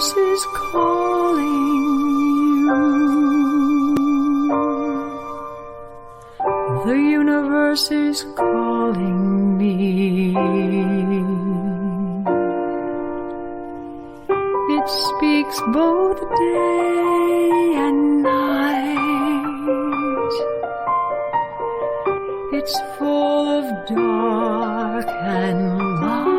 universe is calling you. The universe is calling me. It speaks both day and night. It's full of dark and light.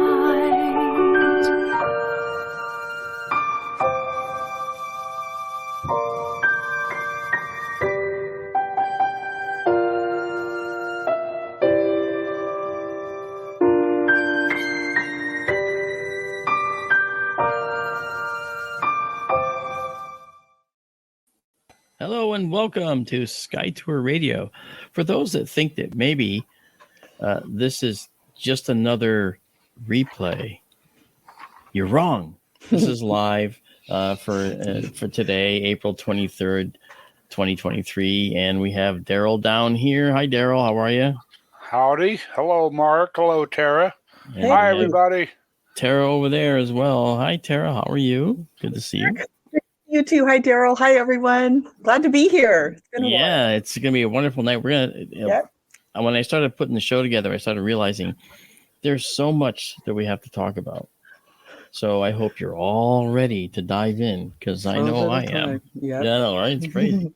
Hello and welcome to Sky Tour Radio. For those that think that maybe this is just another replay, you're wrong. This is live for today, April 23rd, 2023, and we have Daryl down here. Hi, Daryl. How are you? Howdy. Hello, Mark. Hello, Tara. And hi, everybody. Tara over there as well. Hi, Tara. How are you? Good to see you. You too. Hi, Daryl. Hi, everyone. Glad to be here. It's been a while. It's going to be a wonderful night. We're going to, when I started putting the show together, I started realizing there's so much that we have to talk about. So I hope you're all ready to dive in, because I know I am. Yeah, I know, right? It's crazy.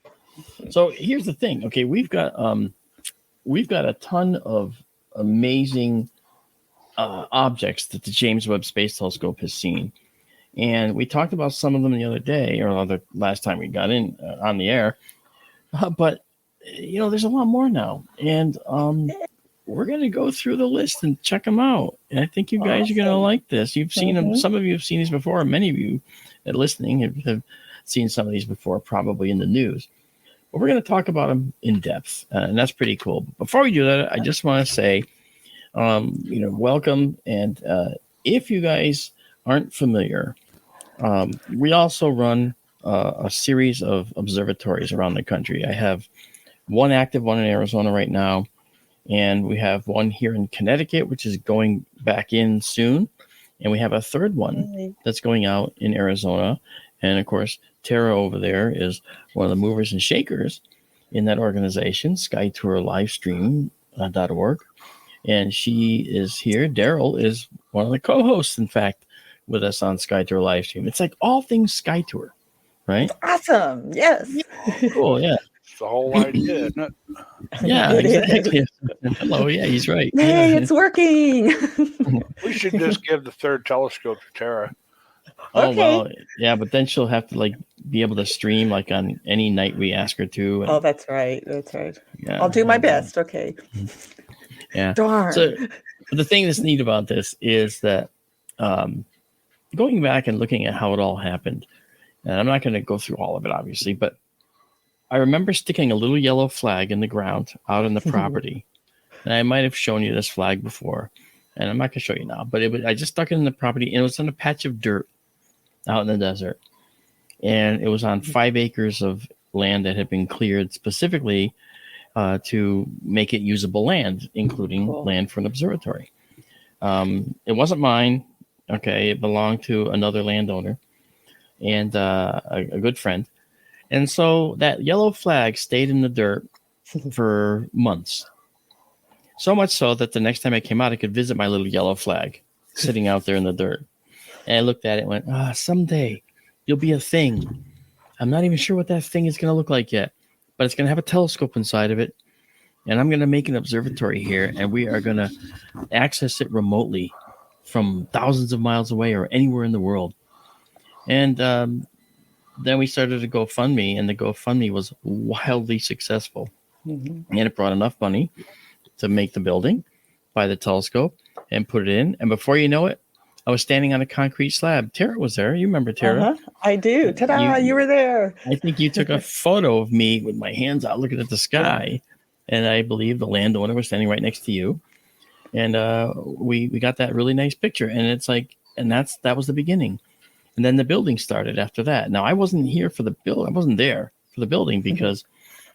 So here's the thing. Okay, we've got a ton of amazing objects that the James Webb Space Telescope has seen. And we talked about some of them the other day, or the last time we got in on the air. But, there's a lot more now. And we're going to go through the list and check them out. And I think you guys are going to like this. You've seen them. Some of you have seen these before. Many of you that are listening have seen some of these before, probably in the news. But we're going to talk about them in depth. And that's pretty cool. But before we do that, I just want to say, welcome. And if you guys aren't familiar, we also run a series of observatories around the country. I have one active one in Arizona right now, and we have one here in Connecticut, which is going back in soon. And we have a third one that's going out in Arizona. And of course, Tara over there is one of the movers and shakers in that organization, SkyTourLivestream.org. And she is here. Daryl is one of the co-hosts, in fact, with us on Sky Tour Livestream. It's like all things Sky Tour, right? Awesome. Yes. Cool. Yeah. It's the whole idea, isn't it? Yeah, exactly. Hello. Yeah, he's right. Hey, it's working. We should just give the third telescope to Tara. Oh, okay. Well, yeah, but then she'll have to be able to stream on any night we ask her to. And, that's right. That's right. Yeah, I'll do my best. Okay. Yeah. Darn. So the thing that's neat about this is that going back and looking at how it all happened, and I'm not going to go through all of it, obviously, but I remember sticking a little yellow flag in the ground out on the property. And I might have shown you this flag before, and I'm not going to show you now, but I just stuck it in the property, and it was on a patch of dirt out in the desert. And it was on 5 acres of land that had been cleared specifically to make it usable land, including land for an observatory. It wasn't mine. Okay, it belonged to another landowner and a good friend. And so that yellow flag stayed in the dirt for months. So much so that the next time I came out, I could visit my little yellow flag sitting out there in the dirt. And I looked at it and went, someday you'll be a thing. I'm not even sure what that thing is going to look like yet, but it's going to have a telescope inside of it. And I'm going to make an observatory here, and we are going to access it remotely from thousands of miles away or anywhere in the world. And then we started a GoFundMe, and the GoFundMe was wildly successful. And it brought enough money to make the building, buy the telescope, and put it in. And before you know it, I was standing on a concrete slab. Tara was there. You remember Tara? I do. Ta-da, you were there. I think you took a photo of me with my hands out looking at the sky. And I believe the landowner was standing right next to you. And we got that really nice picture. And it's that was the beginning. And then the building started after that. Now, I wasn't here for the build. I wasn't there for the building because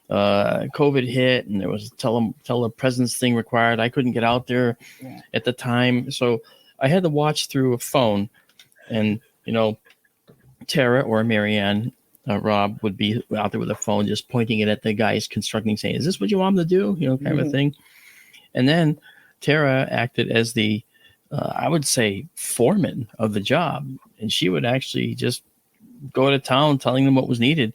COVID hit and there was a telepresence thing required. I couldn't get out there at the time. So I had to watch through a phone and, Tara or Marianne, Rob would be out there with a phone, just pointing it at the guys constructing, saying, "Is this what you want them to do?" Kind of a thing. And then Tara acted as the, I would say, foreman of the job, and she would actually just go to town telling them what was needed.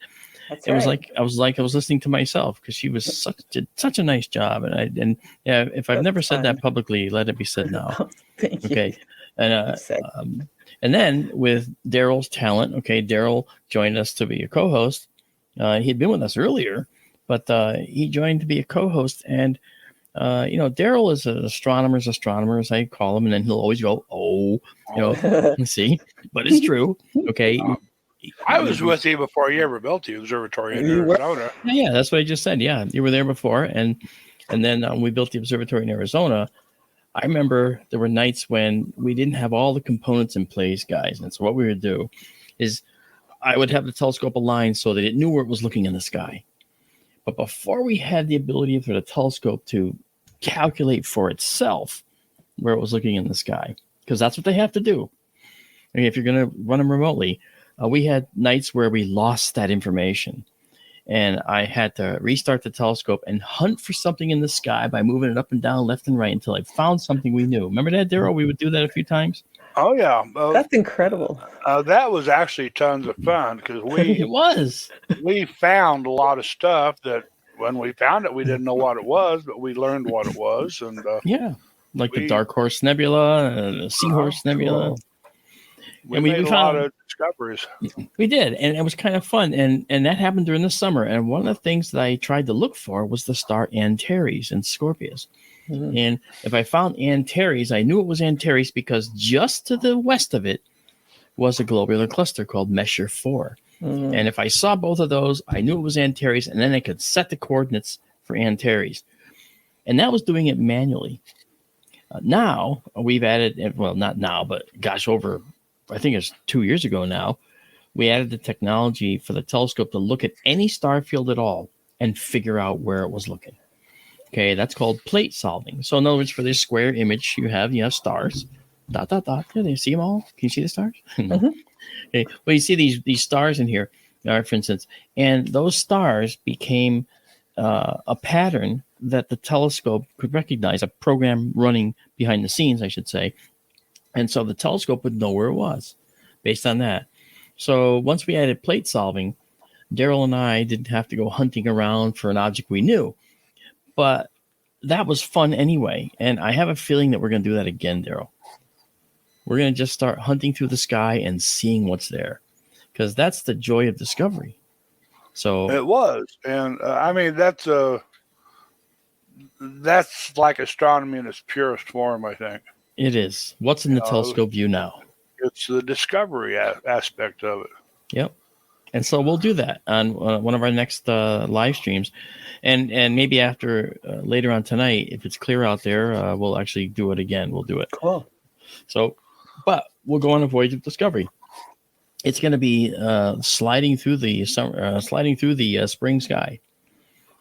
That's It was right. like I was listening to myself, because she was did such a nice job. And if I've That's never said fun. that publicly, let it be said now. Thank you. Okay. And You said. and then with Daryl's talent, okay, Daryl joined us to be a co-host. He had been with us earlier, but he joined to be a co-host. And Daryl is an astronomer's astronomer, as I call him, and then he'll always go, "Oh, see," but it's true. Okay. I was with you before you ever built the observatory in You were. Arizona. Yeah, that's what I just said. Yeah, you were there before, and then we built the observatory in Arizona. I remember there were nights when we didn't have all the components in place, guys. And so what we would do is I would have the telescope aligned so that it knew where it was looking in the sky. But before we had the ability for the telescope to calculate for itself where it was looking in the sky, because that's what they have to do. I mean, if you're going to run them remotely, we had nights where we lost that information. And I had to restart the telescope and hunt for something in the sky by moving it up and down, left and right, until I found something we knew. Remember that, Daryl? We would do that a few times. Oh yeah, That's incredible. that was actually tons of fun, because It was. we found a lot of stuff that when we found it, we didn't know what it was, but we learned what it was, and Yeah, like the Dark Horse Nebula, the Seahorse Nebula. Cool. we And made a found lot of discoveries. We did, and it was kind of fun, and that happened during the summer. And one of the things that I tried to look for was the star Antares in Scorpius. And if I found Antares, I knew it was Antares because just to the west of it was a globular cluster called Messier 4. And if I saw both of those, I knew it was Antares, and then I could set the coordinates for Antares. And that was doing it manually. Now we've added, well, not now, but gosh, over, I think it's 2 years ago now, we added the technology for the telescope to look at any star field at all and figure out where it was looking. Okay, that's called plate solving. So in other words, for this square image, you have stars. Dot, dot, dot. Can you see them all? Can you see the stars? Okay, well, you see these stars in here, for instance, and those stars became a pattern that the telescope could recognize, a program running behind the scenes, I should say. And so the telescope would know where it was based on that. So once we added plate solving, Daryl and I didn't have to go hunting around for an object we knew. But that was fun anyway. And I have a feeling that we're going to do that again, Daryl. We're going to just start hunting through the sky and seeing what's there, because that's the joy of discovery. So It was, and I mean that's like astronomy in its purest form. I think it is. What's in the telescope view now? It's the discovery aspect of it. Yep. And so we'll do that on one of our next live streams, and maybe after later on tonight, if it's clear out there, we'll actually do it again. We'll do it. Cool. So, but we'll go on a voyage of discovery. It's going to be sliding through the summer, spring sky,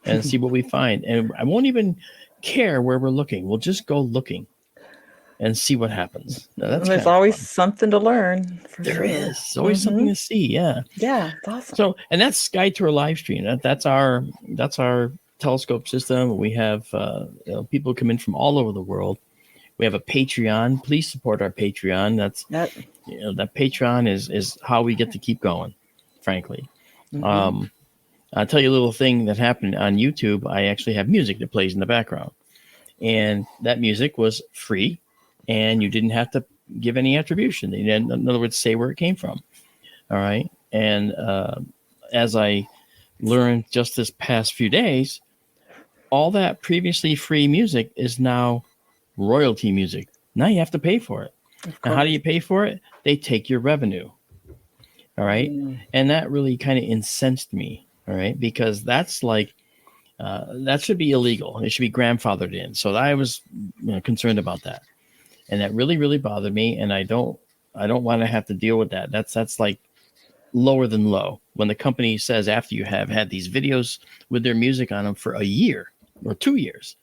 and see what we find. And I won't even care where we're looking. We'll just go looking and see what happens. Now, There's always something to learn. There is. There's always something to see. Yeah. Yeah, it's awesome. So, and that's Sky Tour live stream. That's our telescope system. We have people come in from all over the world. We have a Patreon. Please support our Patreon. That Patreon is how we get to keep going, frankly. I'll tell you a little thing that happened on YouTube. I actually have music that plays in the background, and that music was free, and you didn't have to give any attribution. In other words, say where it came from. All right. And as I learned just this past few days, all that previously free music is now royalty music. Now you have to pay for it. And how do you pay for it? They take your revenue. All right. And that really kind of incensed me. All right. Because that's like, that should be illegal. It should be grandfathered in. So I was concerned about that. And that really, really bothered me. And I don't want to have to deal with that. That's like lower than low. When the company says after you have had these videos with their music on them for a year or 2 years,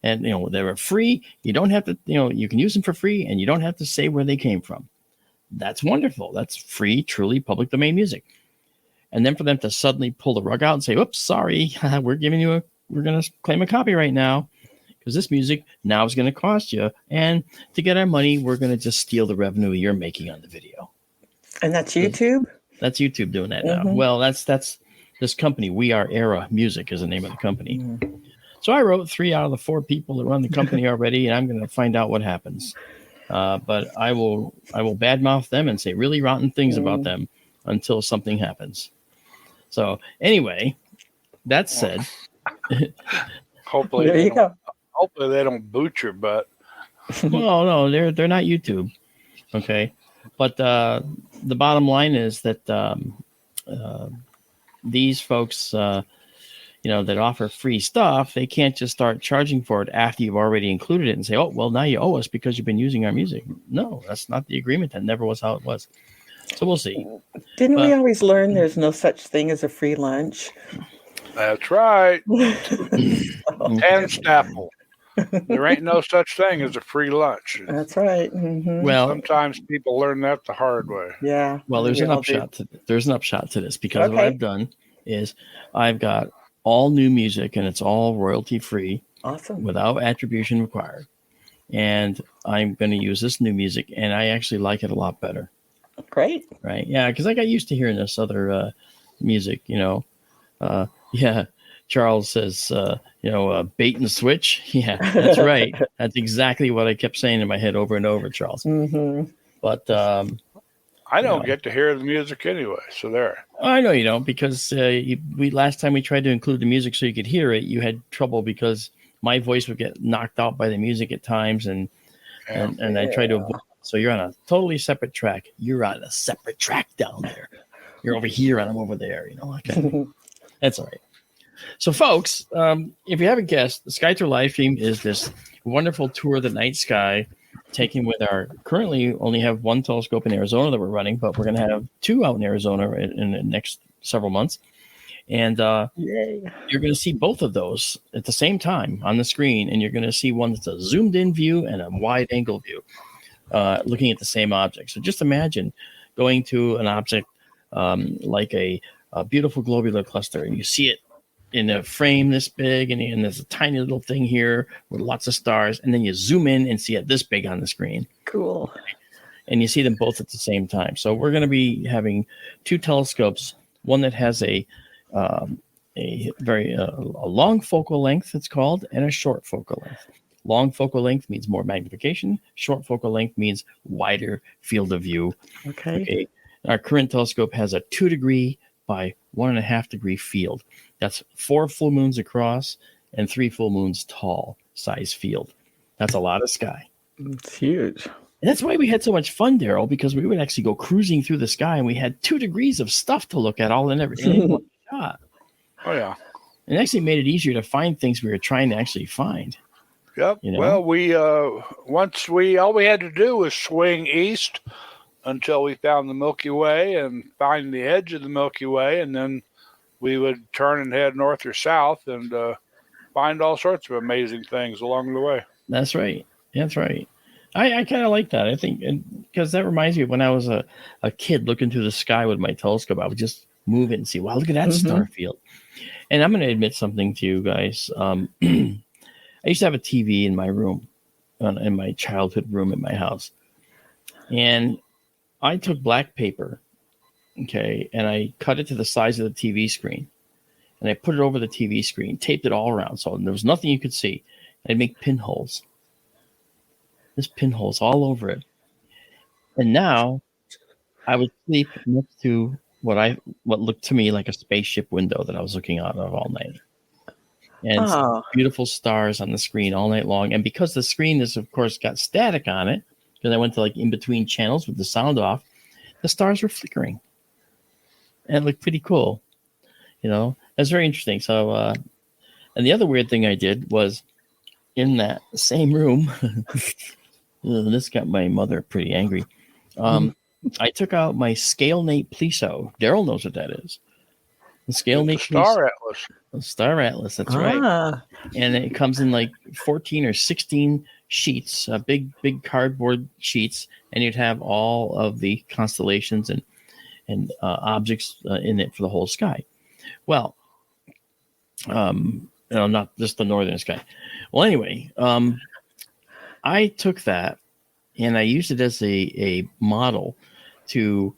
and they were free, you don't have to, you can use them for free, and you don't have to say where they came from. that's wonderful. That's free, truly public domain music. And then for them to suddenly pull the rug out and say, "Oops, sorry, we're going to claim a copyright now because this music now is going to cost you. And to get our money, we're going to just steal the revenue you're making on the video." And that's YouTube? That's YouTube doing that now. Well, that's this company, We Are Era Music is the name of the company. So I wrote 3 out of the 4 people that run the company already, and I'm going to find out what happens. But I will badmouth them and say really rotten things about them until something happens. So anyway, that said, hopefully they don't boot your butt. Well, no, they're not YouTube. Okay. But the bottom line is that these folks, that offer free stuff, they can't just start charging for it after you've already included it and say, "Oh, well, now you owe us because you've been using our music." No, that's not the agreement. That never was how it was. So we'll see. Didn't we always learn there's no such thing as a free lunch? That's right. And Snapple. There ain't no such thing as a free lunch. That's right. Well, sometimes people learn that the hard way. Yeah. Well, there's an upshot to this because what I've done is I've got all new music and it's all royalty free. Awesome. Without attribution required. And I'm going to use this new music and I actually like it a lot better. Great. Right. Yeah. Because I got used to hearing this other music, yeah. Charles says, bait and switch. Yeah, that's right. That's exactly what I kept saying in my head over and over, Charles. But I don't get to hear the music anyway. So there. I know you don't because we last time we tried to include the music so you could hear it, you had trouble because my voice would get knocked out by the music at times, and I tried to avoid. So you're on a totally separate track. You're on a separate track down there. You're over here and I'm over there. Okay. That's all right. So, folks, if you haven't guessed, the Sky Tour live stream is this wonderful tour of the night sky, taken with our currently only have 1 telescope in Arizona that we're running, but we're going to have 2 out in Arizona in the next several months. And you're going to see both of those at the same time on the screen, and you're going to see one that's a zoomed-in view and a wide-angle view, looking at the same object. So just imagine going to an object like a beautiful globular cluster, and you see it in a frame this big, and there's a tiny little thing here with lots of stars, and then you zoom in and see it this big on the screen. Cool. And you see them both at the same time. So we're going to be having 2 telescopes, one that has a very long focal length, it's called, and a short focal length. Long focal length means more magnification. Short focal length means wider field of view. Okay. Our current telescope has a 2 degree by 1.5 degree field. That's 4 full moons across and 3 full moons tall size field. That's a lot of sky. It's huge. And that's why we had so much fun, Daryl, because we would actually go cruising through the sky and we had 2 degrees of stuff to look at all in one shot. Oh, yeah. And actually made it easier to find things we were trying to actually find. Yep. Well, all we had to do was swing east until we found the Milky Way and find the edge of the Milky Way, and then we would turn and head north or south and find all sorts of amazing things along the way. That's right. That's right. I kind of like that. I think because that reminds me of when I was a kid looking through the sky with my telescope. I would just move it and see, wow, look at that star field. And I'm going to admit something to you guys. I used to have a TV in my room, in my childhood room in my house. And I took black paper, and I cut it to the size of the TV screen. And I put it over the TV screen, taped it all around so there was nothing you could see. I'd make pinholes. There's pinholes all over it. And now I would sleep next to what looked to me like a spaceship window that I was looking out of all night. And beautiful stars on the screen all night long. And because the screen is, of course, got static on it, because I went to in between channels with the sound off, the stars were flickering. And it looked pretty cool. That's very interesting. So, and the other weird thing I did was in that same room, this got my mother pretty angry. I took out my Scalenate Pleso. Daryl knows what that is. The scale the makes me Star Atlas. a Star Atlas. That's right. And it comes in like 14 or 16 sheets, big cardboard sheets, and you'd have all of the constellations and objects in it for the whole sky. Well, not just the northern sky. Well, anyway, I took that and I used it as a model to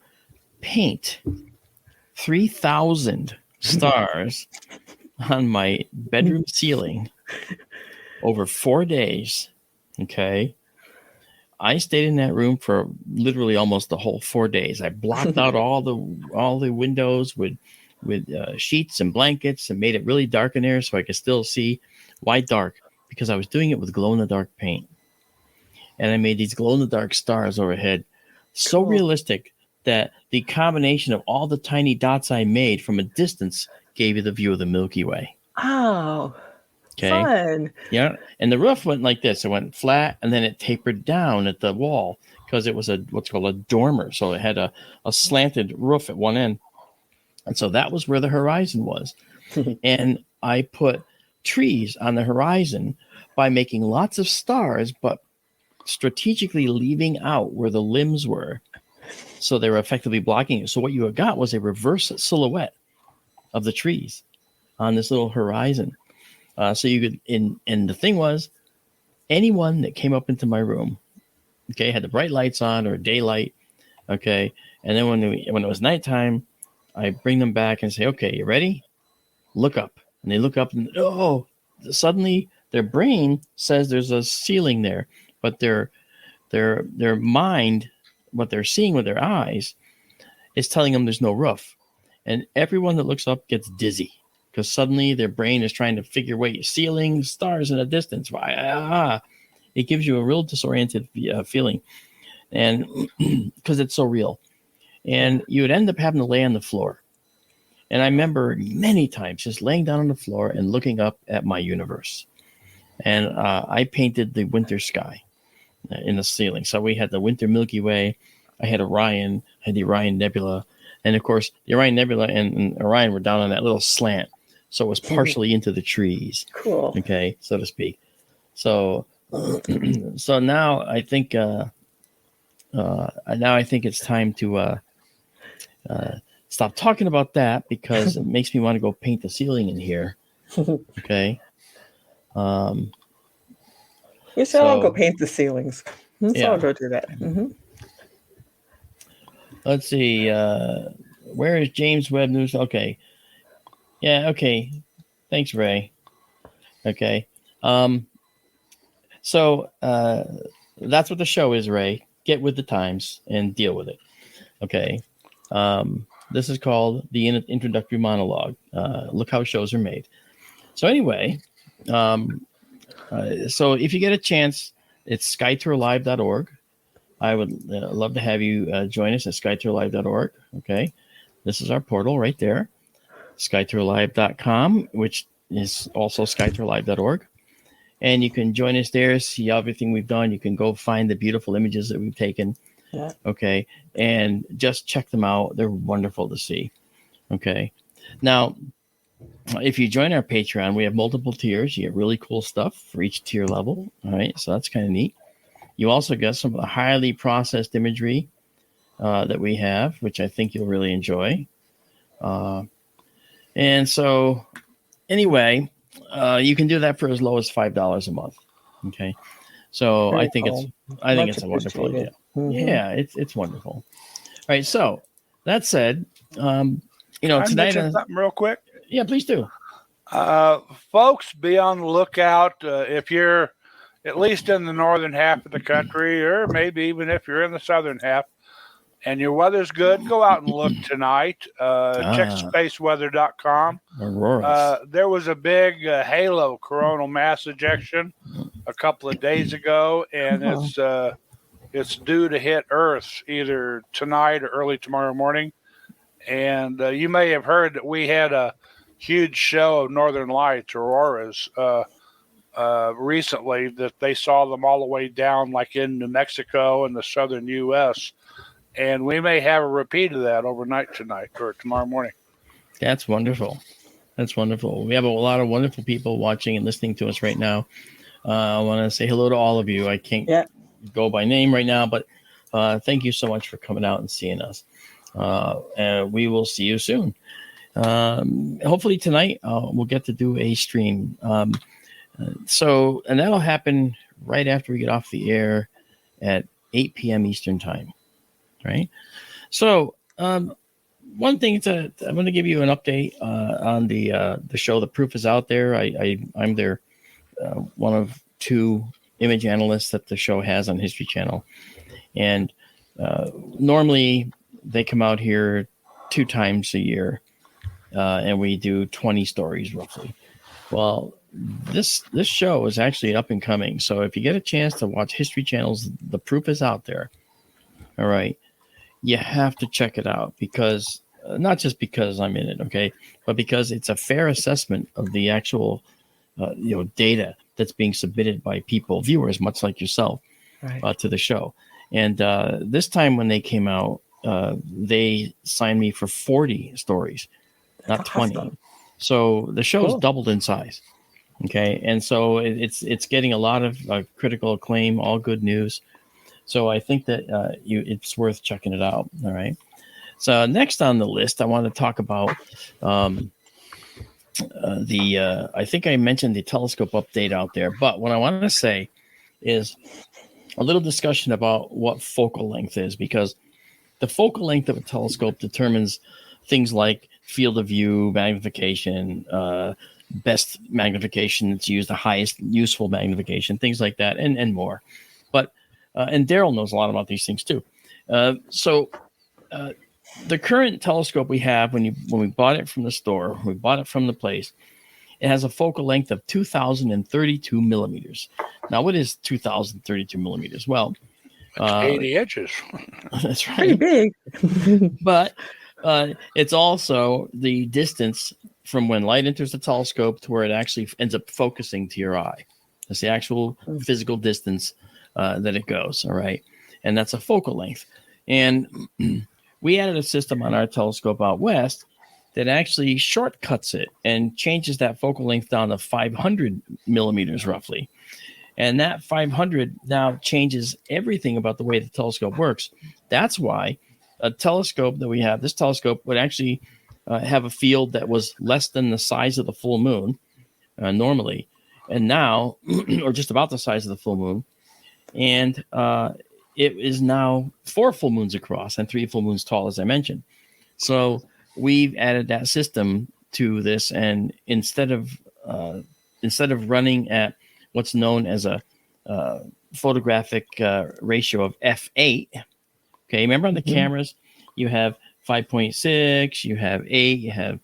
paint 3,000 stars on my bedroom ceiling over 4 days. Okay. I stayed in that room for literally almost the whole 4 days. I blocked out all the windows with sheets and blankets and made it really dark in there so I could still see. Why dark? Because I was doing it with glow-in-the-dark paint. And I made these glow-in-the-dark stars overhead. So realistic that the combination of all the tiny dots I made from a distance gave you the view of the Milky Way. Oh, okay. Fun. Yeah. And the roof went like this. It went flat and then it tapered down at the wall because it was what's called a dormer. So it had a slanted roof at one end. And so that was where the horizon was. And I put trees on the horizon by making lots of stars, but strategically leaving out where the limbs were. So they were effectively blocking it. So what you got was a reverse silhouette of the trees on this little horizon. So you could, and the thing was, anyone that came up into my room, okay, had the bright lights on or daylight, okay, and then when it was nighttime, I bring them back and say, okay, you ready? Look up. And they look up and, suddenly their brain says there's a ceiling there, but their mind, what they're seeing with their eyes, is telling them there's no roof. And everyone that looks up gets dizzy because suddenly their brain is trying to figure out ceiling, stars in the distance. It gives you a real disoriented feeling, and because it's so real. And you would end up having to lay on the floor. And I remember many times just laying down on the floor and looking up at my universe. And I painted the winter sky in the ceiling. So we had the winter Milky Way. I had Orion, I had the Orion Nebula. And of course, the Orion Nebula and Orion were down on that little slant. So it was partially into the trees. Cool. Okay, so to speak. So so now I think it's time to stop talking about that because it makes me want to go paint the ceiling in here. Okay. We should all go paint the ceilings. Let's all go do that. Mm-hmm. Let's see. Where is James Webb News? Okay. Yeah. Okay. Thanks, Ray. Okay. So that's what the show is, Ray. Get with the times and deal with it. Okay. This is called the introductory monologue. Look how shows are made. So anyway, so if you get a chance, it's skytourlive.org. I would love to have you join us at skytourlive.org. Okay. This is our portal right there. skytourlive.com, which is also skytourlive.org. And you can join us there, see everything we've done. You can go find the beautiful images that we've taken. Yeah. Okay. And just check them out. They're wonderful to see. Okay. Now, if you join our Patreon, we have multiple tiers. You get really cool stuff for each tier level. All right. So that's kind of neat. You also get some of the highly processed imagery that we have, which I think you'll really enjoy. And so anyway, you can do that for as low as $5 a month. Okay. So very cool. I think it's a wonderful idea. Mm-hmm. Yeah, it's wonderful. All right. So that said, tonight something real quick. Yeah, please do. Folks, be on the lookout if you're at least in the northern half of the country, or maybe even if you're in the southern half, and your weather's good, go out and look tonight. Check spaceweather.com. There was a big halo coronal mass ejection a couple of days ago, and it's due to hit Earth either tonight or early tomorrow morning. And you may have heard that we had a huge show of northern lights, auroras, recently, that they saw them all the way down like in New Mexico and the southern U.S., and we may have a repeat of that overnight tonight or tomorrow morning. That's wonderful. That's wonderful. We have a lot of wonderful people watching and listening to us right now. I want to say hello to all of you. I can't go by name right now, but thank you so much for coming out and seeing us. And we will see you soon. Hopefully tonight we'll get to do a stream. And that'll happen right after we get off the air at 8 p.m. Eastern time. Right. So one thing I'm going to give you an update on the show. The proof is out there. I'm their one of two image analysts that the show has on History Channel, and normally they come out here 2 times a year, and we do 20 stories roughly. Well, this show is actually up and coming. So if you get a chance to watch History Channel's The Proof is Out There, all right, you have to check it out, because not just because I'm in it, okay, but because it's a fair assessment of the actual data that's being submitted by people, viewers, much like yourself, right, to the show. And this time when they came out, they signed me for 40 stories, not 20. Awesome. So the show's doubled in size. Okay. And so it's getting a lot of critical acclaim, all good news. So I think that it's worth checking it out. All right. So next on the list, I want to talk about I think I mentioned the telescope update out there, but what I want to say is a little discussion about what focal length is, because the focal length of a telescope determines things like field of view, magnification, best magnification that's used, the highest useful magnification, things like that, and more. But and Daryl knows a lot about these things too. So the current telescope we have, when we bought it from the store, we bought it from the place, it has a focal length of 2,032 millimeters. Now, what is 2,032 millimeters? Well, 80 inches. That's right. Pretty big. But it's also the distance from when light enters the telescope to where it actually ends up focusing to your eye. That's the actual physical distance that it goes. All right. And that's a focal length. And we added a system on our telescope out west that actually shortcuts it and changes that focal length down to 500 millimeters roughly. And that 500 now changes everything about the way the telescope works. That's why a telescope that we have, this telescope would actually have a field that was less than the size of the full moon normally. And now, or just about the size of the full moon. And it is now 4 full moons across and 3 full moons tall, as I mentioned. So we've added that system to this, and instead of running at what's known as a photographic ratio of f8, okay, remember on the cameras you have 5.6, you have 8, you have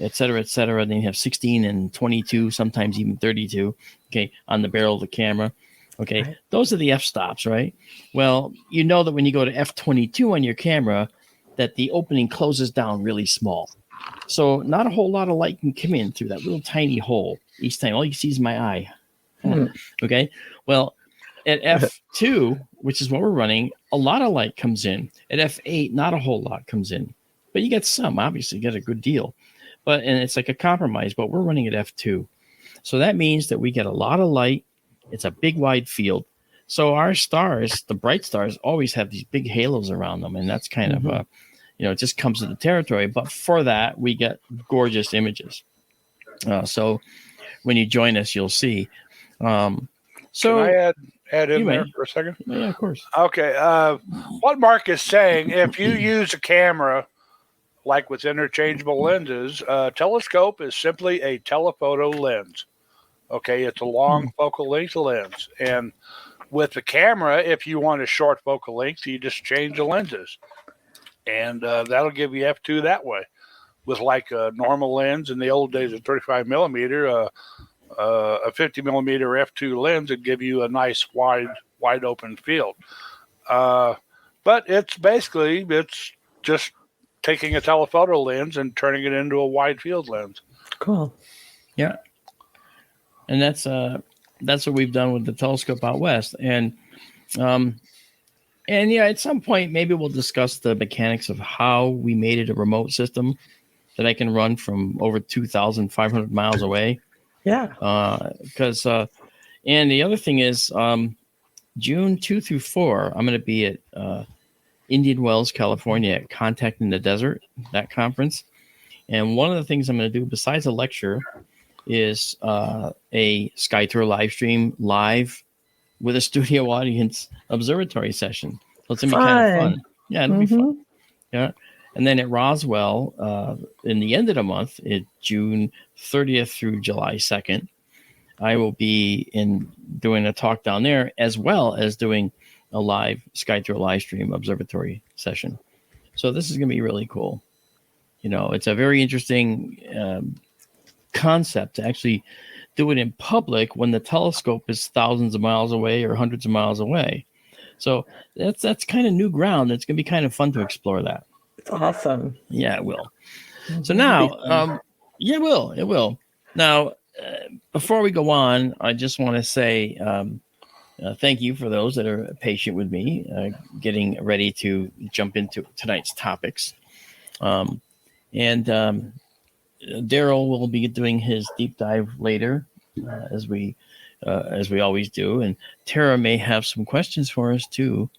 et cetera, then you have 16 and 22, sometimes even 32, okay, on the barrel of the camera. Okay, right. Those are the f-stops, right? Well, you know that when you go to f22 on your camera, that the opening closes down really small. So not a whole lot of light can come in through that little tiny hole each time. All you see is my eye. Okay, well, at f2, which is what we're running, a lot of light comes in. At f8, not a whole lot comes in. But you get some, obviously, you get a good deal. And it's like a compromise, but we're running at f2. So that means that we get a lot of light. It's a big wide field. So our stars, the bright stars, always have these big halos around them. And that's kind of, it just comes to the territory. But for that, we get gorgeous images. So when you join us, you'll see. So can I add in there for a second? Yeah, of course. Okay. What Mark is saying, if you use a camera, like with interchangeable lenses, telescope is simply a telephoto lens. Okay, it's a long focal length lens. And with the camera, if you want a short focal length, you just change the lenses. And that'll give you f2 that way. With like a normal lens in the old days of 35 millimeter, a 50 millimeter f2 lens would give you a nice wide open field. But it's just taking a telephoto lens and turning it into a wide field lens. Cool. Yeah. And that's what we've done with the telescope out west. And yeah, at some point maybe we'll discuss the mechanics of how we made it a remote system. that I can run from over 2,500 miles away. Yeah. And the other thing is, June 2 through 4, I'm going to be at Indian Wells, California, at Contact in the Desert, that conference. And one of the things I'm going to do, besides a lecture, is a Sky Tour live stream live with a studio audience observatory session. So it's going to be kind of fun. Yeah, it'll be fun. Yeah. And then at Roswell, in the end of the month, June 30th through July 2nd, I will be doing a talk down there, as well as doing a live Sky Tour live stream observatory session. So this is going to be really cool. You know, it's a very interesting concept to actually do it in public when the telescope is thousands of miles away or hundreds of miles away. So that's kind of new ground. It's going to be kind of fun to explore that. It's awesome. Yeah, it will. So now, it will. Now, before we go on, I just want to say thank you for those that are patient with me, getting ready to jump into tonight's topics. And Daryl will be doing his deep dive later, as we always do. And Tara may have some questions for us too,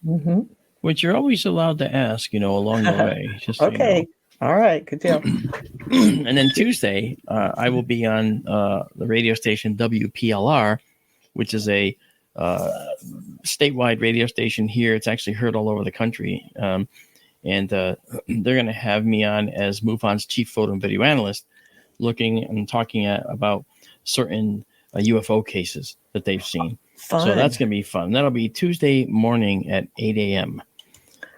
which you're always allowed to ask, along the way. Just okay. So you know. All right. Good deal. And then Tuesday, I will be on the radio station WPLR, which is a statewide radio station here. It's actually heard all over the country. And they're going to have me on as MUFON's chief photo and video analyst, looking and talking about certain UFO cases that they've seen. Fun. So that's going to be fun. That'll be Tuesday morning at 8 a.m.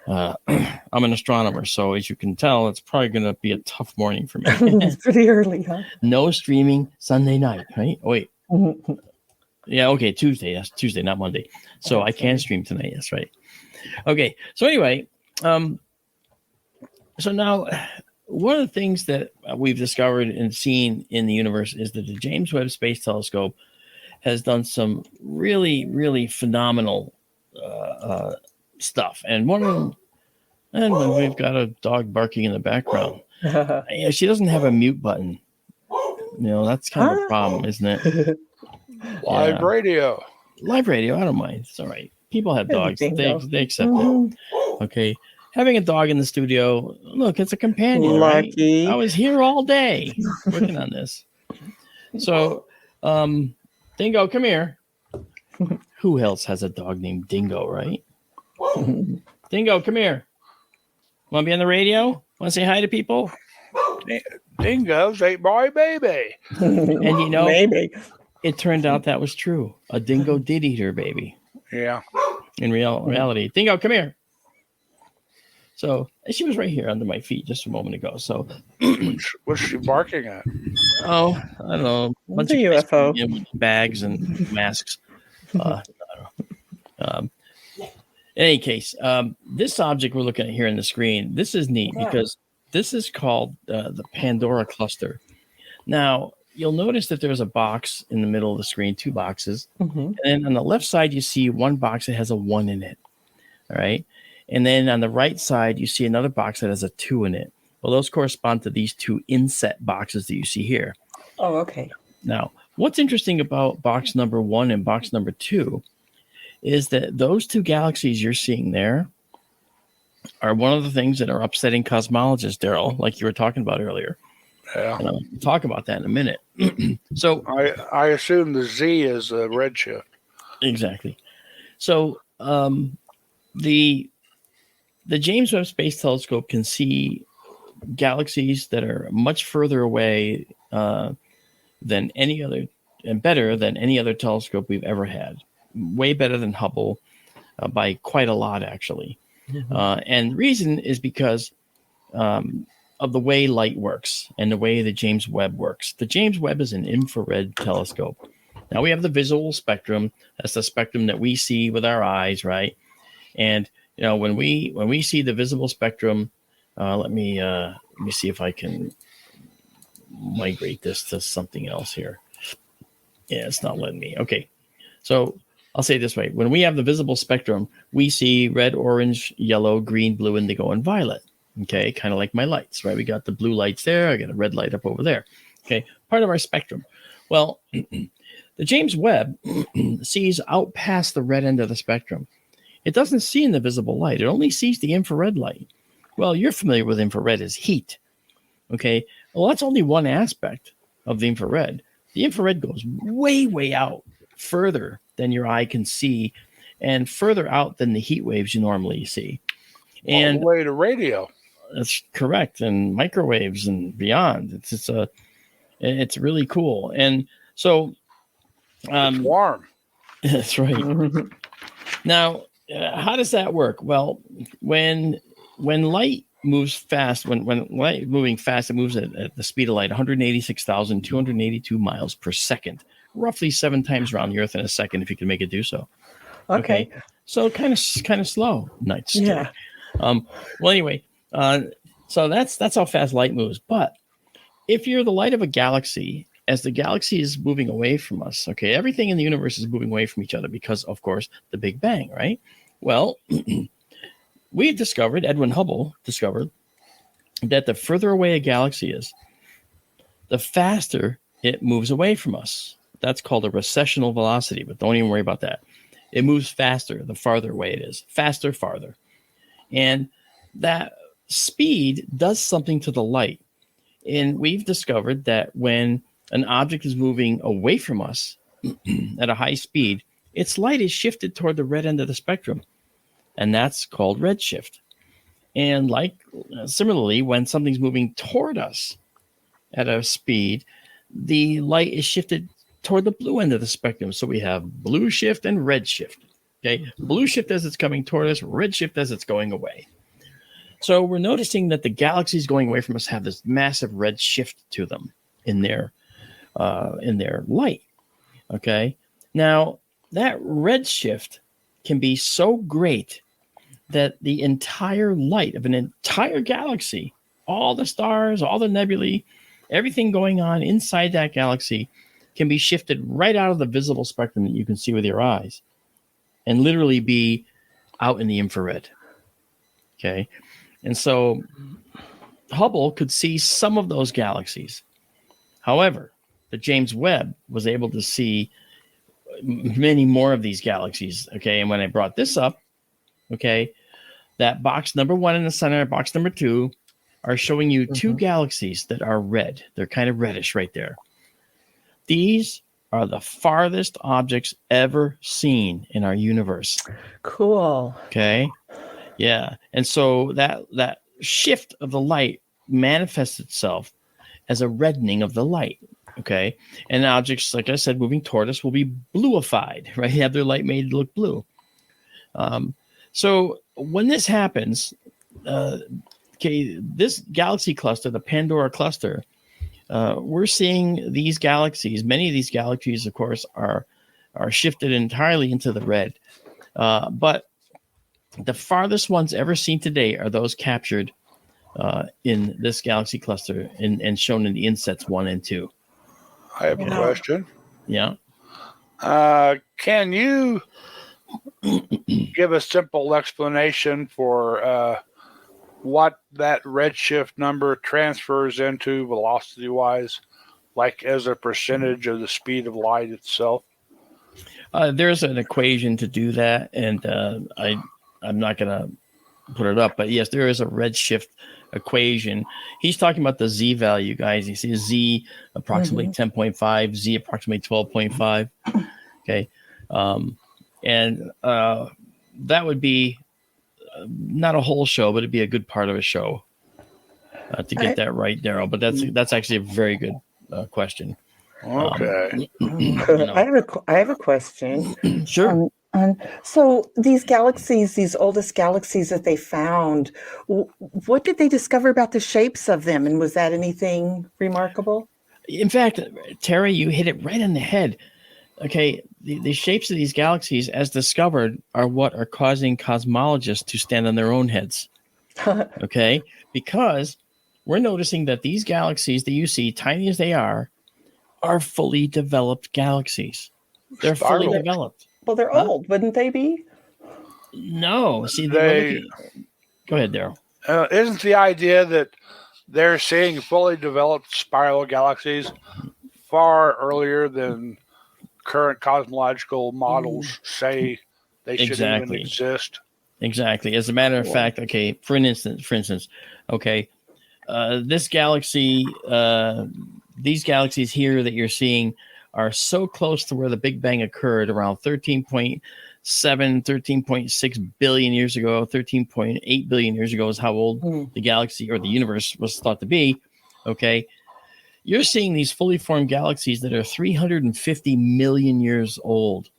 I'm an astronomer, so as you can tell, it's probably going to be a tough morning for me. It's pretty early, huh? No streaming Sunday night, right? Oh, wait. Yeah, okay, Tuesday. That's Tuesday, not Monday. So I can stream tonight. That's right. Okay, so anyway, so now one of the things that we've discovered and seen in the universe is that the James Webb Space Telescope has done some really, really phenomenal stuff. And one of them, and we've got a dog barking in the background. She doesn't have a mute button. That's kind of a problem, isn't it? Live radio. Live radio, I don't mind. It's all right. People have dogs. They accept it. Okay. Having a dog in the studio, look, it's a companion. Lucky. Right? I was here all day working on this. So, Dingo, come here. Who else has a dog named Dingo, right? Dingo, come here. Want to be on the radio? Want to say hi to people? Dingo's ate my baby. And maybe it turned out that was true. A dingo did eat her baby. Yeah. In reality. Dingo, come here. So she was right here under my feet just a moment ago. So what's she barking at? Oh, I don't know. A bunch of UFO bags and masks. I don't know. In any case, this object we're looking at here on the screen, this is neat because this is called the Pandora cluster. Now, you'll notice that there's a box in the middle of the screen, two boxes. And then on the left side, you see one box that has a 1 in it. All right. And then on the right side, you see another box that has a 2 in it. Well, those correspond to these two inset boxes that you see here. Oh, okay. Now, what's interesting about box number 1 and box number 2 is that those two galaxies you're seeing there are one of the things that are upsetting cosmologists, Daryl, like you were talking about earlier. Yeah. And I'll talk about that in a minute. So I assume the Z is a redshift. Exactly. So the James Webb Space Telescope can see galaxies that are much further away than any other, and better than any other telescope we've ever had. Way better than Hubble by quite a lot, actually. And the reason is because of the way light works and the way the James Webb works. The James Webb is an infrared telescope. Now we have the visual spectrum. That's the spectrum that we see with our eyes, right? And when we see the visible spectrum, let me see if I can migrate this to something else here. Yeah, it's not letting me. Okay, so I'll say it this way. When we have the visible spectrum, we see red, orange, yellow, green, blue, indigo, and violet. Okay, kind of like my lights, right? We got the blue lights there. I got a red light up over there. Okay, part of our spectrum. Well, the James Webb sees out past the red end of the spectrum. It doesn't see in the visible light. It only sees the infrared light. Well, you're familiar with infrared as heat. Okay, well, that's only one aspect of the infrared. The infrared goes way, way out, further than your eye can see, and further out than the heat waves you normally see. And all the way to radio. That's correct, and microwaves and beyond. It's really cool, and so It's warm. that's right. Now, how does that work? Well, when light moves fast, when light moving fast, it moves at the speed of light, 186,282 miles per second, roughly 7 times around the Earth in a second, if you can make it do so. Okay. So kind of slow. Nice. Yeah. Well, anyway, so that's how fast light moves. But if you're the light of a galaxy, as the galaxy is moving away from us, okay, everything in the universe is moving away from each other because, of course, the Big Bang, right? Well, Edwin Hubble discovered that the further away a galaxy is, the faster it moves away from us. That's called a recessional velocity, but don't even worry about that. It moves faster the farther away it is. Faster, farther. And that speed does something to the light. And we've discovered that when an object is moving away from us at a high speed, its light is shifted toward the red end of the spectrum. And that's called redshift. And similarly, when something's moving toward us at a speed, the light is shifted toward the blue end of the spectrum. So we have blue shift and red shift. Okay, blue shift as it's coming toward us, red shift as it's going away. So we're noticing that the galaxies going away from us have this massive red shift to them in their light. Okay, now that red shift can be so great that the entire light of an entire galaxy, all the stars, all the nebulae, everything going on inside that galaxy can be shifted right out of the visible spectrum that you can see with your eyes and literally be out in the infrared. Okay. And so Hubble could see some of those galaxies. However, the James Webb was able to see many more of these galaxies. Okay. And when I brought this up, okay, that box number 1 in the center, box number 2 are showing you 2 galaxies that are red. They're kind of reddish right there. These are the farthest objects ever seen in our universe. Cool. Okay. Yeah. And so that shift of the light manifests itself as a reddening of the light. Okay. And objects, like I said, moving toward us will be bluified, right? Have their light made to look blue. So when this happens, this galaxy cluster, the Pandora cluster, we're seeing these galaxies. Many of these galaxies, of course, are shifted entirely into the red. But the farthest ones ever seen today are those captured in this galaxy cluster and shown in the insets 1 and 2. I have a question. Yeah. Can you give a simple explanation for what that redshift number transfers into velocity-wise, like as a percentage of the speed of light itself? There's an equation to do that, and I'm not going to put it up, but yes, there is a redshift equation. He's talking about the Z value, guys. You see Z approximately 10.5, Z approximately 12.5. Okay. And that would be not a whole show, but it'd be a good part of a show to get that right, Daryl. But that's actually a very good question. Okay. I have a question. Sure. So these galaxies, these oldest galaxies that they found, what did they discover about the shapes of them? And was that anything remarkable? In fact, Terry, you hit it right on the head. Okay, the shapes of these galaxies, as discovered, are what are causing cosmologists to stand on their own heads. Okay, because we're noticing that these galaxies that you see, tiny as they are fully developed galaxies. They're fully developed. Well, they're old, wouldn't they be? No, see, go ahead, Daryl. Isn't the idea that they're seeing fully developed spiral galaxies far earlier than current cosmological models say they should even exist? Exactly. As a matter of fact, okay, for instance, okay, this galaxy, these galaxies here that you're seeing are so close to where the Big Bang occurred around 13.6 billion years ago. 13.8 billion years ago is how old the galaxy or the universe was thought to be. Okay. You're seeing these fully formed galaxies that are 350 million years old.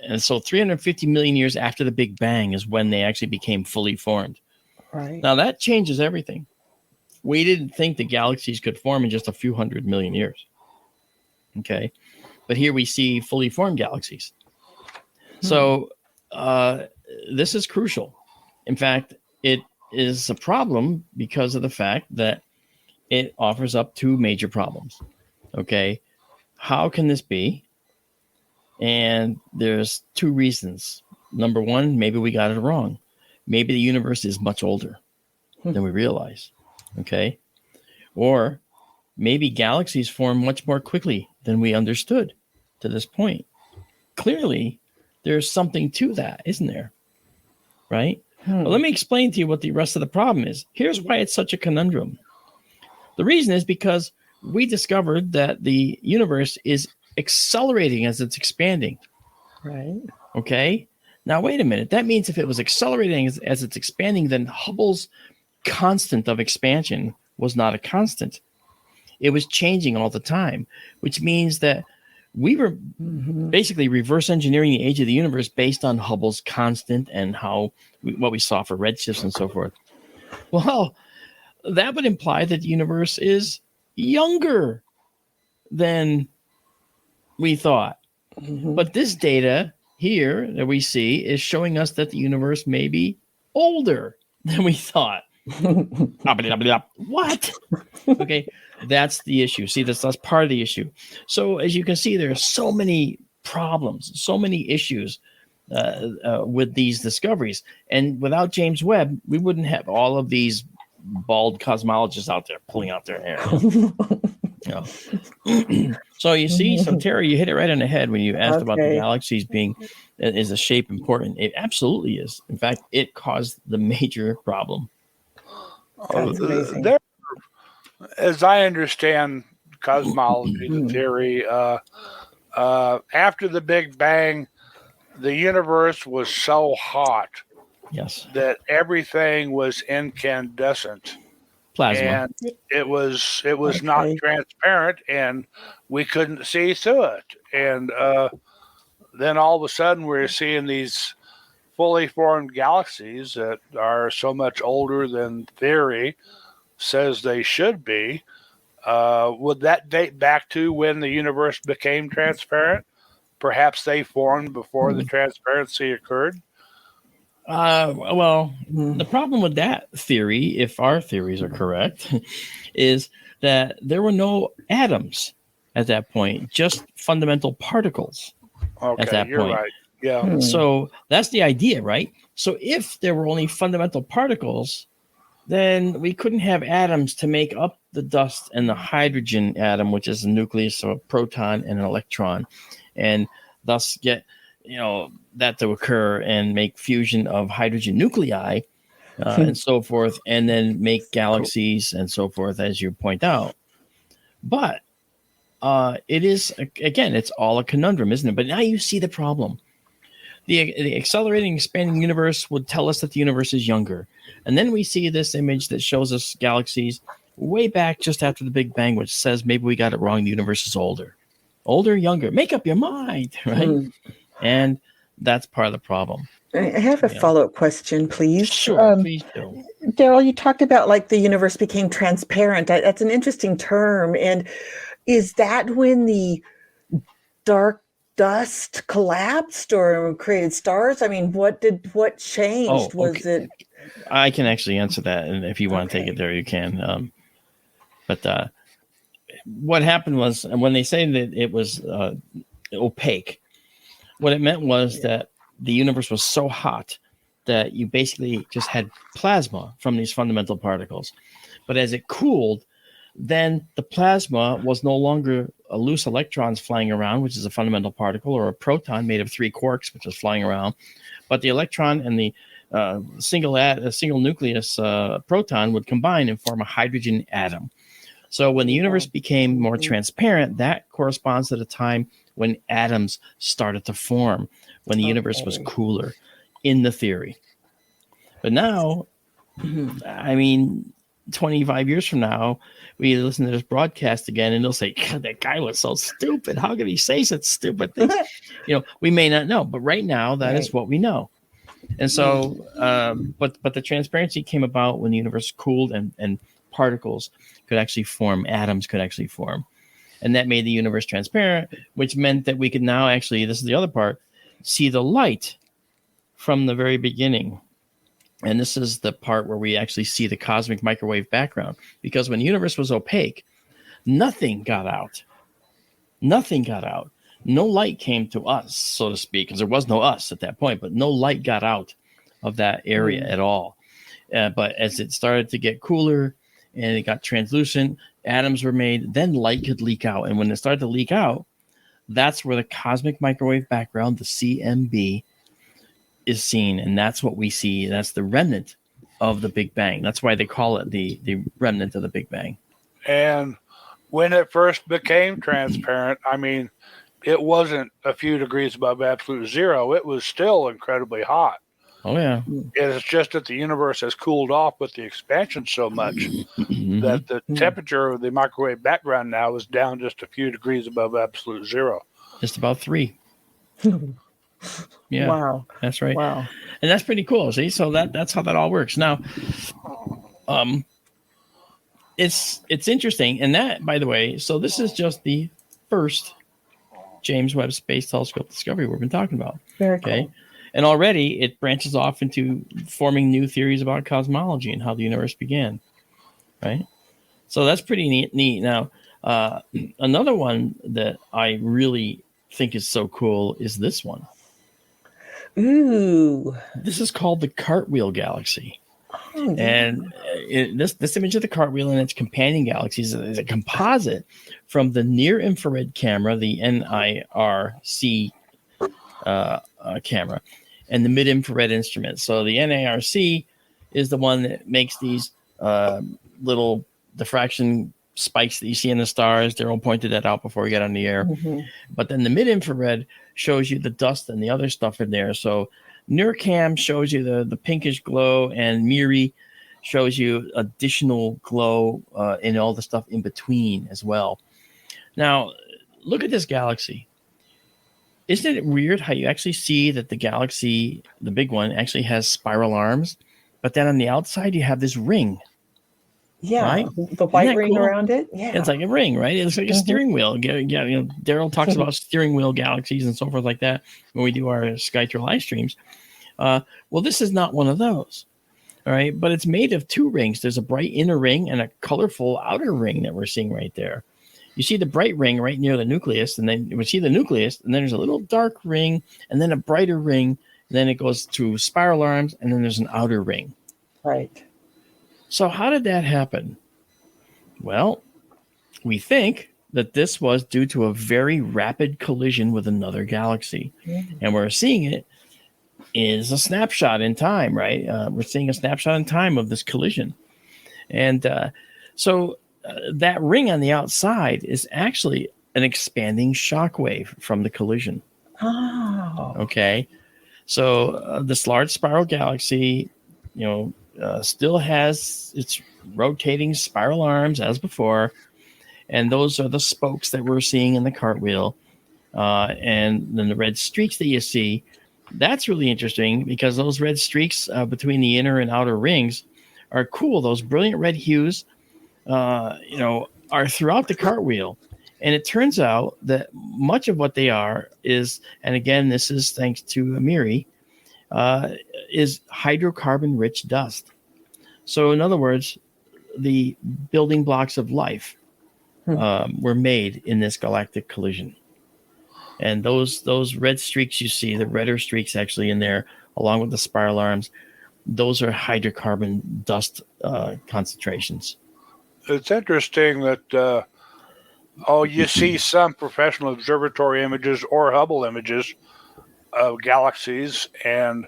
And so 350 million years after the Big Bang is when they actually became fully formed. Right. Now that changes everything. We didn't think the galaxies could form in just a few 100 million years. Okay. But here we see fully formed galaxies. So this is crucial. In fact, it is a problem because of the fact that it offers up two major problems. Okay. How can this be? And there's two reasons. Number one, maybe we got it wrong. Maybe the universe is much older than we realize. Okay. Or maybe galaxies form much more quickly than we understood to this point. Clearly, there's something to that, isn't there? Right? Well, let me explain to you what the rest of the problem is. Here's why it's such a conundrum. The reason is because we discovered that the universe is accelerating as it's expanding. Right. Okay. Now, wait a minute. That means if it was accelerating as it's expanding, then Hubble's constant of expansion was not a constant. It was changing all the time, which means that we were basically reverse engineering the age of the universe based on Hubble's constant and what we saw for redshifts and so forth. Well, that would imply that the universe is younger than we thought. But this data here that we see is showing us that the universe may be older than we thought. What? Okay, that's the issue. See, that's part of the issue. So as you can see, there are so many problems, so many issues with these discoveries. And without James Webb, we wouldn't have all of these bald cosmologists out there pulling out their hair. So you see, Terry, you hit it right on the head when you asked about the galaxies being, is the shape important? It absolutely is. In fact, it caused the major problem. That's amazing. As I understand cosmology, the theory, after the Big Bang, the universe was so hot that everything was incandescent. Plasma. And it was not transparent, and we couldn't see through it. And then all of a sudden, we're seeing these fully formed galaxies that are so much older than theory says they should be. Would that date back to when the universe became transparent? Perhaps they formed before the transparency occurred? Well, the problem with that theory, if our theories are correct, is that there were no atoms at that point, just fundamental particles at that point. Right. Yeah. So that's the idea, right? So if there were only fundamental particles, then we couldn't have atoms to make up the dust and the hydrogen atom, which is a nucleus, so a proton and an electron, and thus get that to occur and make fusion of hydrogen nuclei and so forth, and then make galaxies and so forth, as you point out. But it is, again, it's all a conundrum, isn't it? But now you see the problem. The accelerating, expanding universe would tell us that the universe is younger. And then we see this image that shows us galaxies way back just after the Big Bang, which says maybe we got it wrong. The universe is older. Older, younger. Make up your mind, right? And that's part of the problem. I have a follow-up question, please. Sure, please do. Daryl, you talked about like the universe became transparent. That's an interesting term. And is that when the dark dust collapsed or created stars? I mean, what changed? Was it? I can actually answer that, and if you want to take it there, you can. But what happened was, when they say that it was opaque, what it meant was that the universe was so hot that you basically just had plasma from these fundamental particles. But as it cooled, then the plasma was no longer a loose electrons flying around, which is a fundamental particle, or a proton made of 3 quarks, which is flying around. But the electron and the single nucleus proton would combine and form a hydrogen atom. So when the universe became more transparent, that corresponds to the time when atoms started to form, when the universe was cooler, in the theory. But now, I mean, 25 years from now, we listen to this broadcast again, and they'll say, God, that guy was so stupid. How could he say such stupid things? We may not know, but right now, that is what we know. And so, but the transparency came about when the universe cooled and particles could actually form, atoms could actually form. And that made the universe transparent, which meant that we could now actually, this is the other part, see the light from the very beginning. And this is the part where we actually see the cosmic microwave background. Because when the universe was opaque, nothing got out. Nothing got out. No light came to us, so to speak, because there was no us at that point, but no light got out of that area at all. But as it started to get cooler and it got translucent, atoms were made, then light could leak out. And when it started to leak out, that's where the cosmic microwave background, the CMB, is seen. And that's what we see. That's the remnant of the Big Bang. That's why they call it the remnant of the Big Bang. And when it first became transparent, I mean, it wasn't a few degrees above absolute zero. It was still incredibly hot. Oh, yeah. It's just that the universe has cooled off with the expansion so much that the temperature of the microwave background now is down just a few degrees above absolute zero. Just about 3. Yeah. Wow. That's right. Wow. And that's pretty cool. See, so that's how that all works. Now, it's interesting. And that, by the way, so this is just the first James Webb Space Telescope discovery we've been talking about. Very cool. And already it branches off into forming new theories about cosmology and how the universe began, right? So that's pretty neat. Now, another one that I really think is so cool is this one. Ooh. This is called the Cartwheel Galaxy. Oh, yeah. And this image of the Cartwheel and its companion galaxies is a composite from the near-infrared camera, the NIRC camera, and the mid-infrared instrument. So the NIRC is the one that makes these little diffraction spikes that you see in the stars. Daryl pointed that out before we got on the air. But then the mid-infrared shows you the dust and the other stuff in there. So NIRCam shows you the pinkish glow, and MIRI shows you additional glow and all the stuff in between as well. Now, look at this galaxy. Isn't it weird how you actually see that the galaxy, the big one, actually has spiral arms, but then on the outside you have this ring? Yeah, right? The white ring cool? around it. Yeah, it's like a ring, right? It's like a steering wheel. Yeah, Daryl talks about steering wheel galaxies and so forth like that when we do our Skytrail live streams. Well, this is not one of those, all right? But it's made of 2 rings. There's a bright inner ring and a colorful outer ring that we're seeing right there. You see the bright ring right near the nucleus, and then we see the nucleus, and then there's a little dark ring, and then a brighter ring. Then it goes to spiral arms, and then there's an outer ring. Right. So how did that happen? Well, we think that this was due to a very rapid collision with another galaxy. And we're seeing it is a snapshot in time, right? We're seeing a snapshot in time of this collision. And so that ring on the outside is actually an expanding shock wave from the collision. Oh. Okay. So this large spiral galaxy, still has its rotating spiral arms as before. And those are the spokes that we're seeing in the cartwheel. And then the red streaks that you see, that's really interesting because those red streaks between the inner and outer rings are cool. Those brilliant red hues, are throughout the cartwheel. And it turns out that much of what they are is, and again, this is thanks to Amiri, is hydrocarbon-rich dust. So in other words, the building blocks of life were made in this galactic collision. And those red streaks you see, the redder streaks actually in there, along with the spiral arms, those are hydrocarbon dust concentrations. It's interesting that you see some professional observatory images or Hubble images of galaxies, and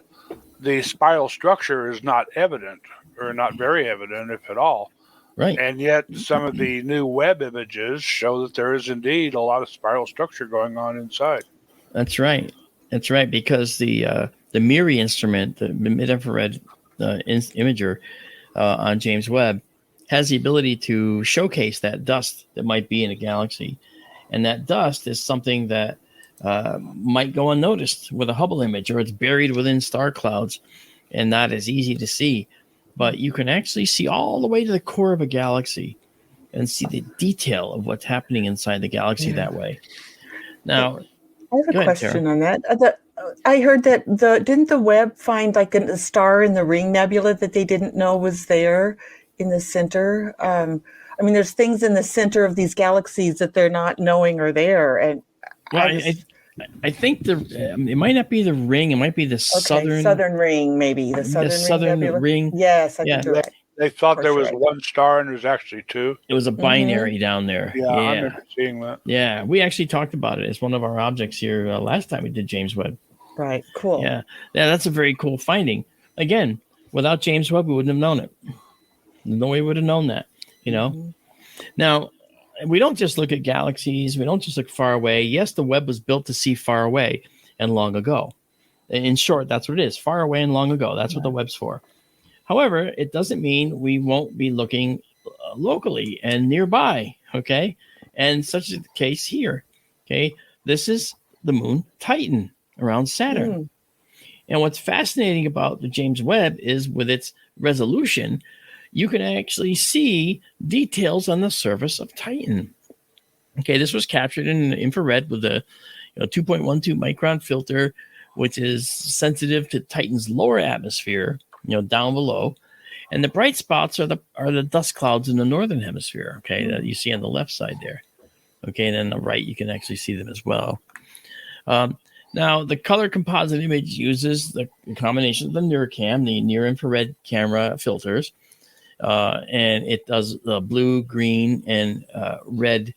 the spiral structure is not evident, or not very evident, if at all. Right. And yet, some of the new Webb images show that there is indeed a lot of spiral structure going on inside. That's right. That's right, because the MIRI instrument, the mid-infrared imager on James Webb, has the ability to showcase that dust that might be in a galaxy. And that dust is something that might go unnoticed with a Hubble image, or it's buried within star clouds and not as easy to see. But you can actually see all the way to the core of a galaxy and see the detail of what's happening inside the galaxy that way. Now, I have a ahead, question on that. I heard that didn't the Webb find like a star in the Ring Nebula that they didn't know was there in the center? I mean, there's things in the center of these galaxies that they're not knowing are there, and I think it might not be the ring. It might be the southern ring, maybe the southern ring. Yes, I think you're right. They thought there was one star, and there's actually two. It was a binary down there. Yeah, I remember seeing that. Yeah, we actually talked about it. It's one of our objects here last time we did James Webb. Right, cool. Yeah, that's a very cool finding. Again, without James Webb, we wouldn't have known it. No way we would have known that, Now, we don't just look at galaxies. We don't just look far away. Yes, the Webb was built to see far away and long ago. In short, that's what it is. Far away and long ago. That's what the Webb's for. However, it doesn't mean we won't be looking locally and nearby, okay? And such is the case here, okay? This is the moon Titan around Saturn. And what's fascinating about the James Webb is with its resolution, you can actually see details on the surface of Titan. Okay, this was captured in infrared with a 2.12 micron filter, which is sensitive to Titan's lower atmosphere, down below. And the bright spots are the dust clouds in the northern hemisphere, okay, that you see on the left side there. Okay, and on the right, you can actually see them as well. Now, the color composite image uses the combination of the NIRCam, the near-infrared camera filters, and it does the blue, green, and red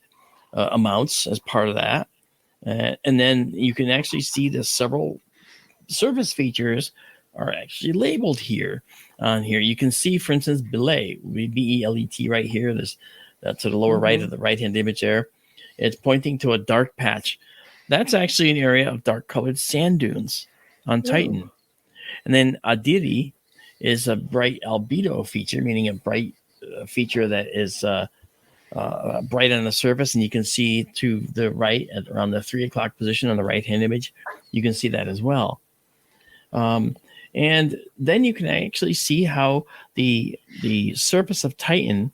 amounts as part of that. And then you can actually see the several surface features are actually labeled here. On here, you can see, for instance, Belet, B-E-L-E-T right here. This to the lower right of the right-hand image there. It's pointing to a dark patch. That's actually an area of dark-colored sand dunes on Titan. And then Adiri is a bright albedo feature, meaning a bright feature that is bright on the surface, and you can see to the right at around the 3 o'clock position on the right-hand image. You can see that as well. And then you can actually see how the surface of Titan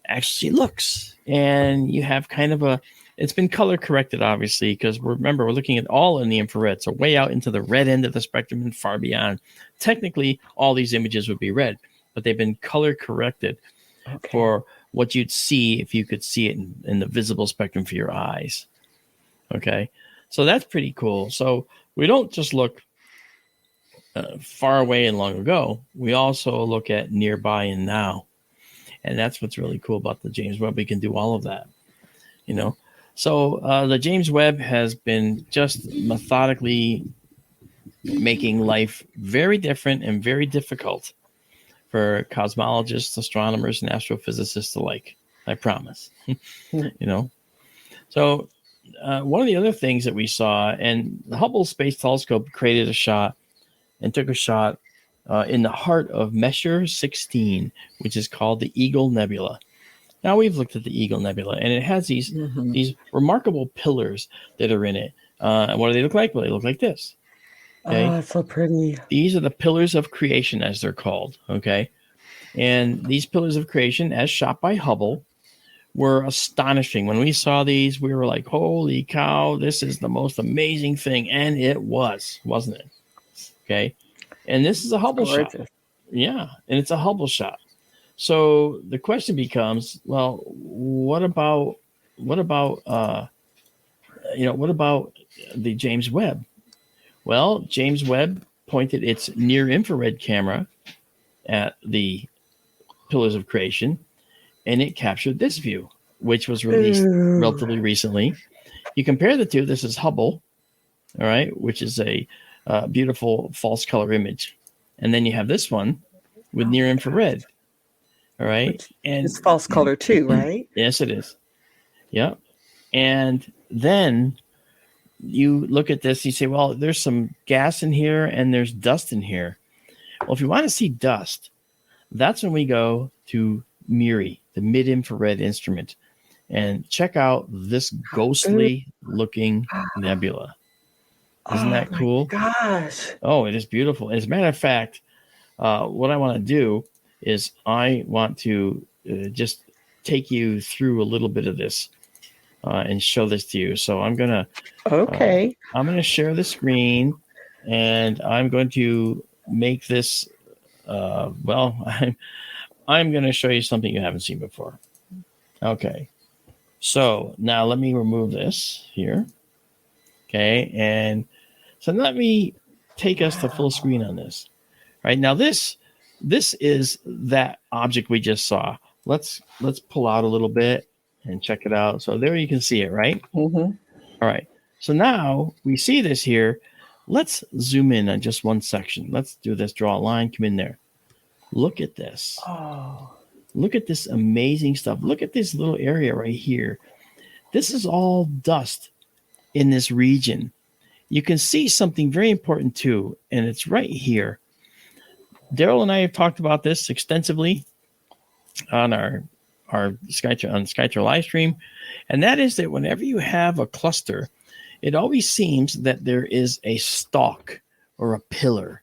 actually looks. And you have kind of it's been color corrected, obviously, because remember, we're looking at all in the infrared, so way out into the red end of the spectrum and far beyond. Technically, all these images would be red, but they've been color corrected for what you'd see if you could see it in the visible spectrum for your eyes. Okay, so that's pretty cool. So we don't just look far away and long ago. We also look at nearby and now. And that's what's really cool about the James Webb. We can do all of that, So the James Webb has been just methodically making life very different and very difficult for cosmologists, astronomers, and astrophysicists alike. I promise. So one of the other things that we saw, and the Hubble Space Telescope created a shot and took a shot in the heart of Messier 16, which is called the Eagle Nebula. Now, we've looked at the Eagle Nebula, and it has these remarkable pillars that are in it. What do they look like? Well, they look like this. Okay? Oh, so pretty. These are the pillars of creation, as they're called. Okay, and these pillars of creation, as shot by Hubble, were astonishing. When we saw these, we were like, "Holy cow! This is the most amazing thing!" And it was, wasn't it? Okay, and this is a Hubble shot. Yeah, and it's a Hubble shot. So the question becomes, well, what about the James Webb? Well, James Webb pointed its near infrared camera at the pillars of creation, and it captured this view, which was released relatively recently. You compare the two. This is Hubble, all right, which is a beautiful false color image. And then you have this one with near infrared, all right? Which and it's false color too, right? Yes, it is. Yeah. And then you look at this, you say, well, there's some gas in here and there's dust in here. Well, if you want to see dust, that's when we go to MIRI, the mid-infrared instrument, and check out this ghostly looking nebula. Isn't that cool? Gosh. Oh, it is beautiful. As a matter of fact, what I want to do is I want to just take you through a little bit of this and show this to you. So I'm gonna I'm gonna share the screen, and I'm going to make this. I'm going to show you something you haven't seen before. Okay, so now let me remove this here. Okay, and so let me take us to full screen on this. All right, now this is that object we just saw. Let's pull out a little bit and check it out. So there you can see it, right? Mm-hmm. All right. So now we see this here. Let's zoom in on just one section. Let's do this. Draw a line. Come in there. Look at this. Oh. Look at this amazing stuff. Look at this little area right here. This is all dust in this region. You can see something very important too, and it's right here. Daryl and I have talked about this extensively on our Skytrail live stream, and that is that whenever you have a cluster, it always seems that there is a stalk or a pillar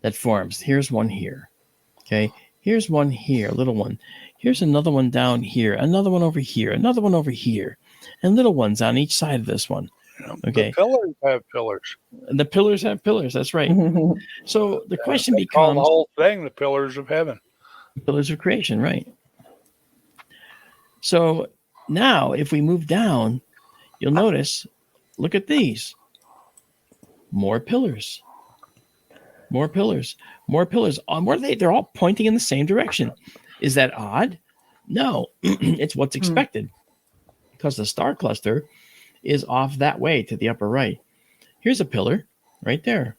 that forms. Here's one here. Okay, here's one here, a little one. Here's another one down here, another one over here, another one over here, and little ones on each side of this one. Okay. The pillars have pillars. The pillars have pillars. That's right. So the question They call becomes the whole thing the pillars of heaven. Pillars of creation, right? So now if we move down, you'll notice, look at these. More pillars. More pillars. More pillars. What are they? They're all pointing in the same direction. Is that odd? No, it's what's expected, because the star cluster is off that way to the upper right. Here's a pillar right there.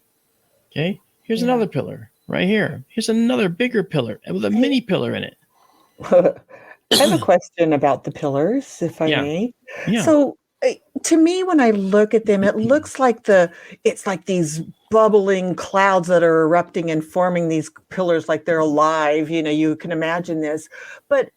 Okay. Here's another pillar right here. Here's another bigger pillar with a mini pillar in it. I have a question about the pillars, if I may. Yeah. So, to me, when I look at them, it looks like it's like these bubbling clouds that are erupting and forming these pillars like they're alive. You know, you can imagine this. But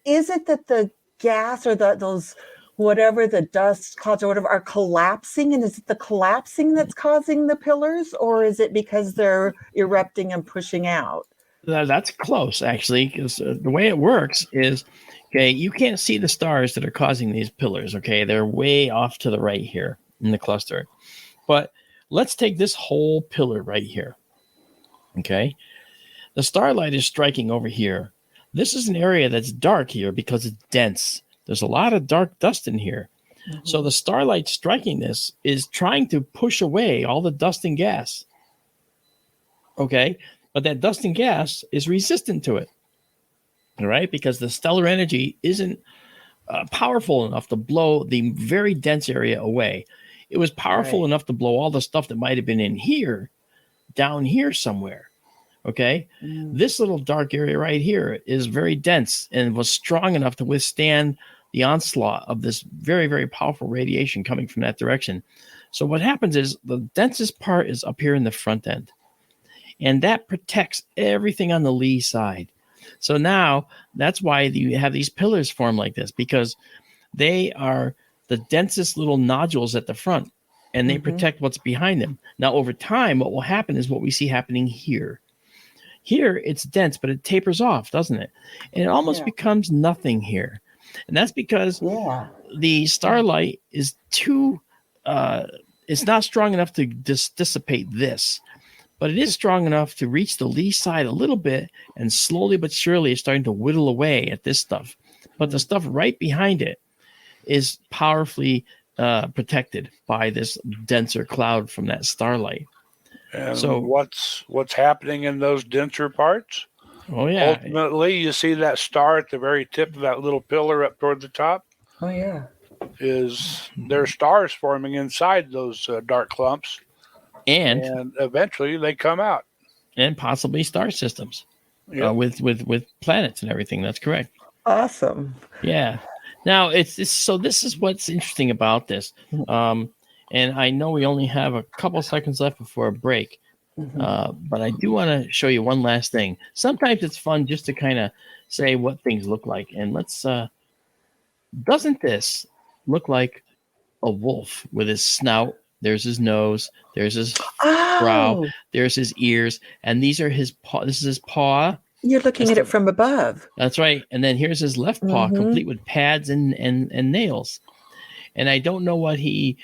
is it that the gas or those whatever the dust clouds or whatever are collapsing, and is it the collapsing that's causing the pillars, or is it because they're erupting and pushing out? That's close, actually, because the way it works is, okay, you can't see the stars that are causing these pillars, okay? They're way off to the right here in the cluster. But let's take this whole pillar right here, okay? The starlight is striking over here. This is an area that's dark here because it's dense. There's a lot of dark dust in here. Mm-hmm. So the starlight striking this is trying to push away all the dust and gas, okay? But that dust and gas is resistant to it, all right? Because the stellar energy isn't powerful enough to blow the very dense area away. It was powerful enough to blow all the stuff that might have been in here, down here somewhere, okay? This little dark area right here is very dense and was strong enough to withstand the onslaught of this very, very powerful radiation coming from that direction. So what happens is the densest part is up here in the front end. And that protects everything on the lee side. So now that's why you have these pillars form like this, because they are the densest little nodules at the front, and they protect what's behind them. Now, over time, what will happen is what we see happening here. Here, it's dense, but it tapers off, doesn't it? And it almost becomes nothing here. And that's because the starlight is too, it's not strong enough to dissipate this. But it is strong enough to reach the lee side a little bit, and slowly but surely is starting to whittle away at this stuff. But the stuff right behind it is powerfully protected by this denser cloud from that starlight. And So- what's happening in those denser parts? Oh yeah. Ultimately, you see that star at the very tip of that little pillar up toward the top. Oh yeah. There are stars forming inside those dark clumps, And eventually they come out. possibly star systems Yep. with planets and everything. That's correct. Awesome. Yeah. Now so this is what's interesting about this. And I know we only have a couple seconds left before a break. But I do want to show you one last thing. Sometimes it's fun just to kind of say what things look like. And doesn't this look like a wolf with his snout? There's his nose. There's his brow. Oh, There's his ears. And these are his paw. This is his paw. you're looking at it from above. That's right. And then here's his left paw, complete with pads and nails. And I don't know what he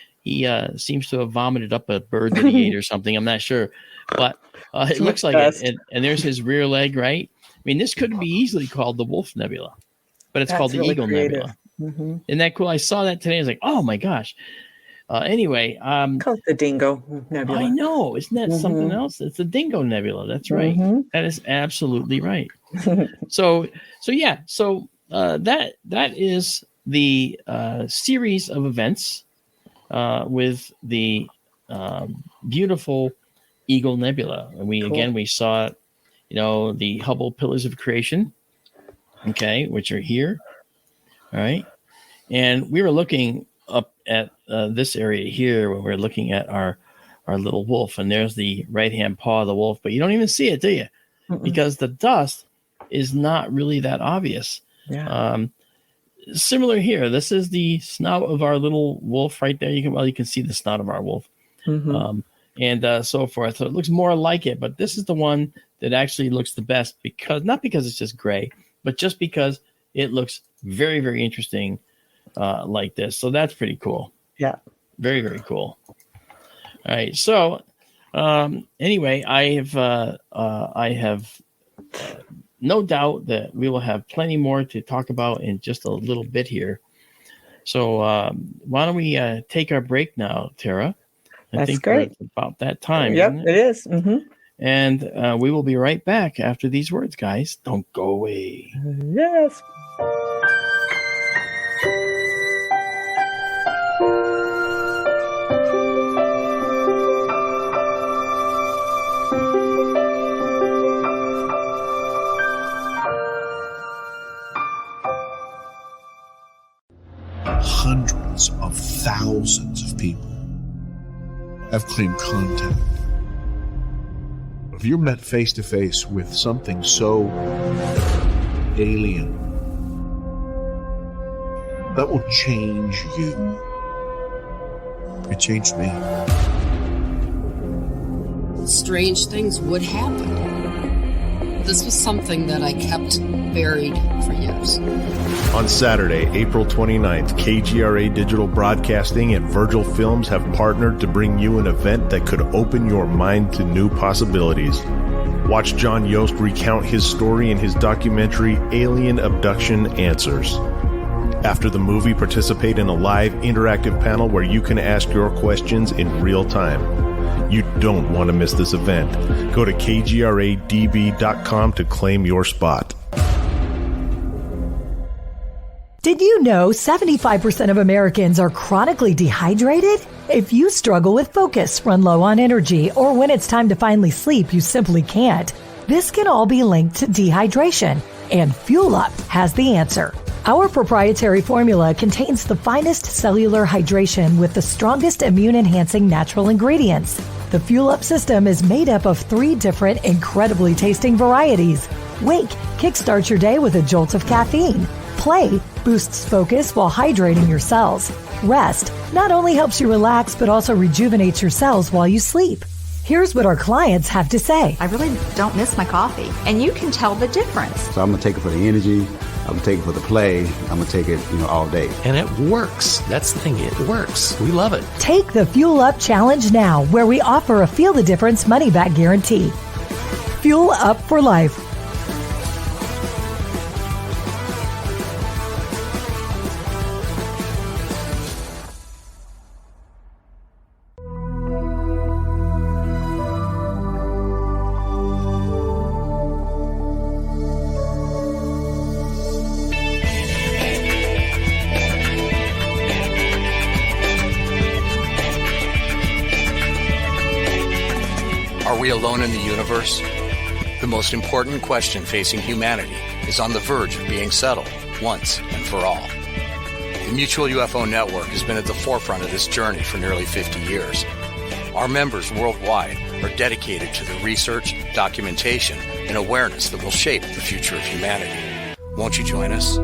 seems to have vomited up a bird that he ate or something. I'm not sure. But it looks like it. And there's his rear leg, right? I mean, this could be easily called the Wolf Nebula, but it's called the really Eagle creative. Nebula. Isn't that cool? I saw that today. I was like, oh my gosh. Anyway, Called the Dingo Nebula. I know. Isn't that something else? It's the Dingo Nebula. That's right. That is absolutely right. So yeah. So that is the series of events with the beautiful Eagle Nebula. And we saw, the Hubble Pillars of Creation, okay, which are here. All right. And we were looking up at this area here when we were looking at our little wolf, and there's the right-hand paw of the wolf, but you don't even see it, do you? Because the dust is not really that obvious. Yeah. Similar here. This is the snout of our little wolf right there. You can see the snout of our wolf. And so forth. So it looks more like it, but this is the one that actually looks the best not because it's just gray, but just because it looks very, very interesting like this. So that's pretty cool. Yeah. Very, very cool. All right. So anyway, I have no doubt that we will have plenty more to talk about in just a little bit here. So why don't we take our break now, Tara? I think great. It's about that time. Yep, Isn't it is. And we will be right back after these words, guys. Don't go away. Yes. Hundreds of thousands of people have claimed contact. If you're met face to face with something so alien, that will change you. It changed me. Strange things would happen. This was something that I kept buried for years. On Saturday, April 29th, KGRA Digital Broadcasting and Virgil Films have partnered to bring you an event that could open your mind to new possibilities. Watch John Yost recount his story in his documentary, Alien Abduction Answers. After the movie, participate in a live interactive panel where you can ask your questions in real time. You don't want to miss this event. Go to kgradb.com to claim your spot. Did you know 75% of Americans are chronically dehydrated? If you struggle with focus, run low on energy, or when it's time to finally sleep, you simply can't, this can all be linked to dehydration, and Fuel Up has the answer. Our proprietary formula contains the finest cellular hydration with the strongest immune-enhancing natural ingredients. The Fuel Up system is made up of 3 different incredibly tasting varieties. Wake kickstarts your day with a jolt of caffeine. Play boosts focus while hydrating your cells. Rest not only helps you relax, but also rejuvenates your cells while you sleep. Here's what our clients have to say. I really don't miss my coffee, and you can tell the difference. So I'm going to take it for the energy. I'm going to take it for the play. I'm going to take it, all day. And it works. That's the thing. It works. We love it. Take the Fuel Up Challenge now, where we offer a Feel the Difference money-back guarantee. Fuel Up for life. we alone in the universe? The most important question facing humanity is on the verge of being settled once and for all. The Mutual UFO Network has been at the forefront of this journey for nearly 50 years. Our members worldwide are dedicated to the research, documentation, and awareness that will shape the future of humanity. Won't you join us?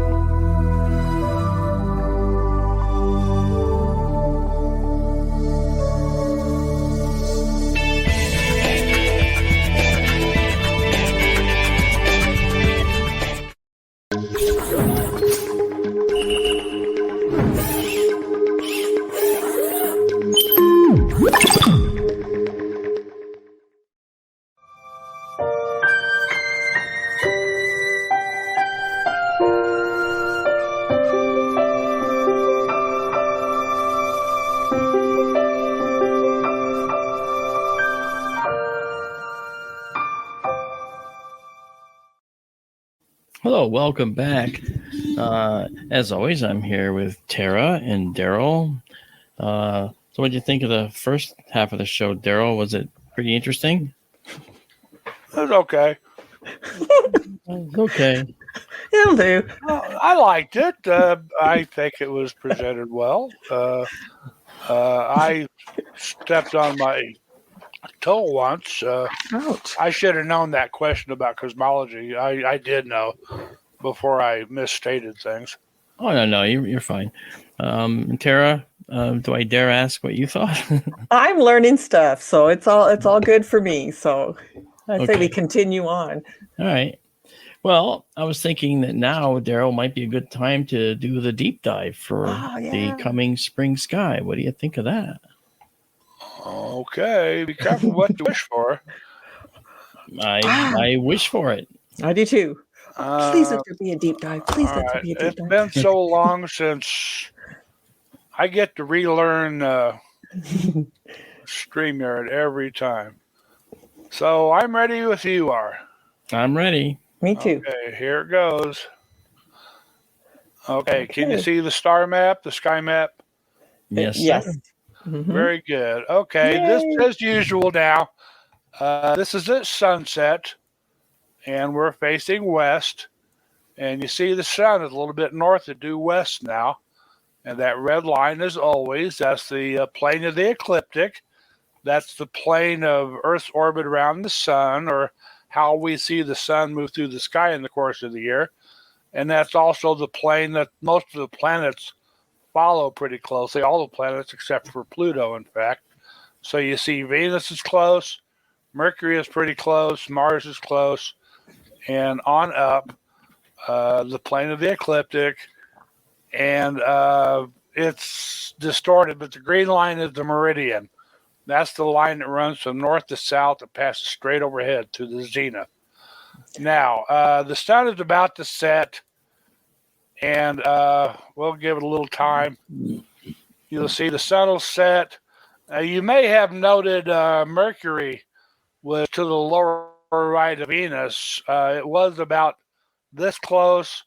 Hello, welcome back. As always, I'm here with Tara and Daryl. So what did you think of the first half of the show, Daryl? Was it pretty interesting? It was okay. Okay. It'll do. I liked it. I think it was presented well. I stepped on my toe once. Ouch. I should have known that question about cosmology. I did know before I misstated things. Oh, no, you're fine. Tara, do I dare ask what you thought? I'm learning stuff, so it's all good for me. So I say we continue on. All right. Well, I was thinking that now, Daryl, might be a good time to do the deep dive for the coming spring sky. What do you think of that? Okay, be careful what you wish for. I wish for it. I do too. Please let there be a deep dive. Please let there be a deep dive. It's been so long since I get to relearn StreamYard every time. So I'm ready if you are. I'm ready. Me too. Okay, here it goes. Okay, can you see the star map, the sky map? Yes. Yes. Mm-hmm. Very good. Okay, This as usual now. This is at sunset, and we're facing west. And you see the sun is a little bit north of due west now. And that red line, as always, that's the plane of the ecliptic. That's the plane of Earth's orbit around the sun, or how we see the sun move through the sky in the course of the year. And that's also the plane that most of the planets follow pretty closely, all the planets except for Pluto, in fact. So you see Venus is close, Mercury is pretty close, Mars is close, and on up, the plane of the ecliptic, and it's distorted, but the green line is the meridian. That's the line that runs from north to south that passes straight overhead to the zenith. Now, the sun is about to set, and we'll give it a little time. You'll see the sun will set. You may have noted Mercury was to the lower right of Venus. It was about this close.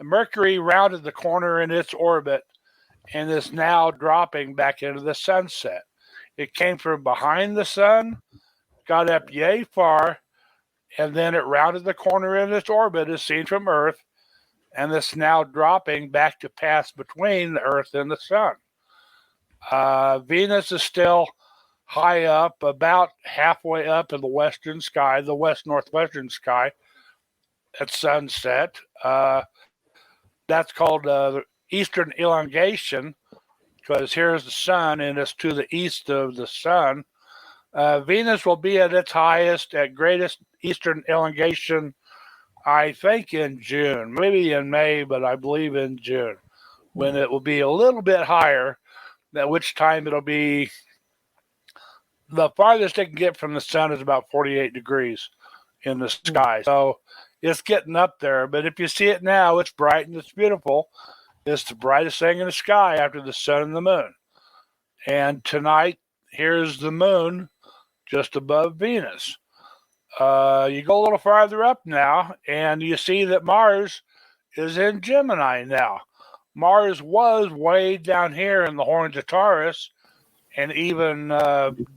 Mercury rounded the corner in its orbit and is now dropping back into the sunset. It came from behind the sun, got up yay far, and then it rounded the corner in its orbit as seen from Earth, and it's now dropping back to pass between the Earth and the sun. Venus is still high up, about halfway up in the western sky, the west-northwestern sky at sunset. That's called the eastern elongation, because here's the sun and it's to the east of the sun. Venus will be at its highest, at greatest eastern elongation, I think in June, maybe in May, but I believe in June, when it will be a little bit higher, at which time it'll be the farthest it can get from the sun is about 48 degrees in the sky. So it's getting up there. But if you see it now, it's bright and it's beautiful. It's the brightest thing in the sky after the sun and the moon. And tonight, here's the moon just above Venus. You go a little farther up now, and you see that Mars is in Gemini now. Mars was way down here in the horns of Taurus, and even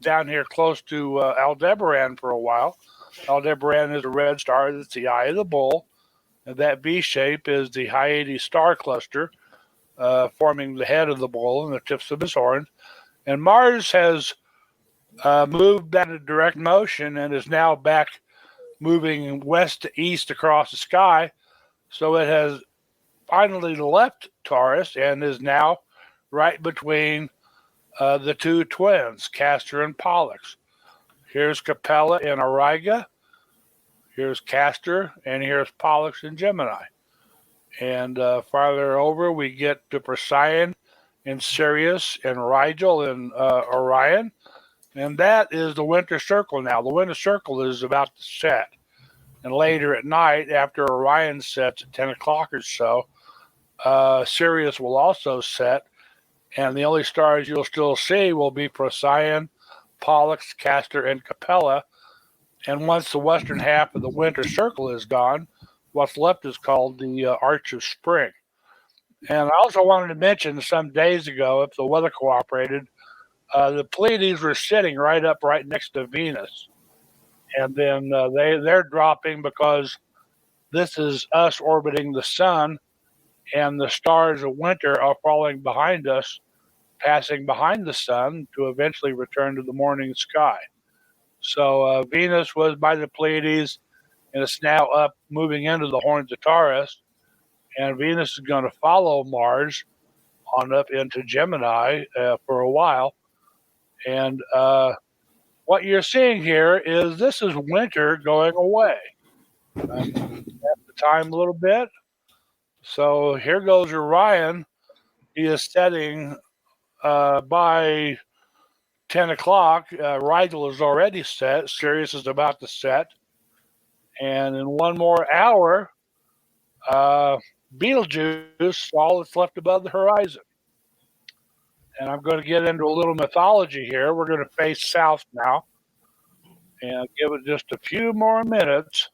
down here close to Aldebaran for a while. Aldebaran is a red star that's the eye of the bull, and that V shape is the Hyades star cluster, forming the head of the bull and the tips of his horns. And Mars has moved that in direct motion and is now back moving west to east across the sky. So it has finally left Taurus and is now right between the two twins, Castor and Pollux. Here's Capella in Auriga, here's Castor, and here's Pollux in Gemini. And farther over, we get to Procyon in Sirius and Rigel in Orion. And that is the winter circle now. The winter circle is about to set. And later at night, after Orion sets at 10 o'clock or so, Sirius will also set. And the only stars you'll still see will be Procyon, Pollux, Castor, and Capella. And once the western half of the winter circle is gone, what's left is called the Arch of Spring. And I also wanted to mention some days ago, if the weather cooperated, the Pleiades were sitting right next to Venus. And then they're dropping because this is us orbiting the sun, and the stars of winter are falling behind us, passing behind the sun to eventually return to the morning sky. So Venus was by the Pleiades, and it's now up moving into the horns of Taurus. And Venus is going to follow Mars on up into Gemini for a while. And what you're seeing here is this is winter going away. At the time a little bit. So here goes Orion. He is setting by 10 o'clock. Rigel is already set. Sirius is about to set. And in one more hour, Betelgeuse, all that's left above the horizon. And I'm going to get into a little mythology here. We're going to face south now and give it just a few more minutes.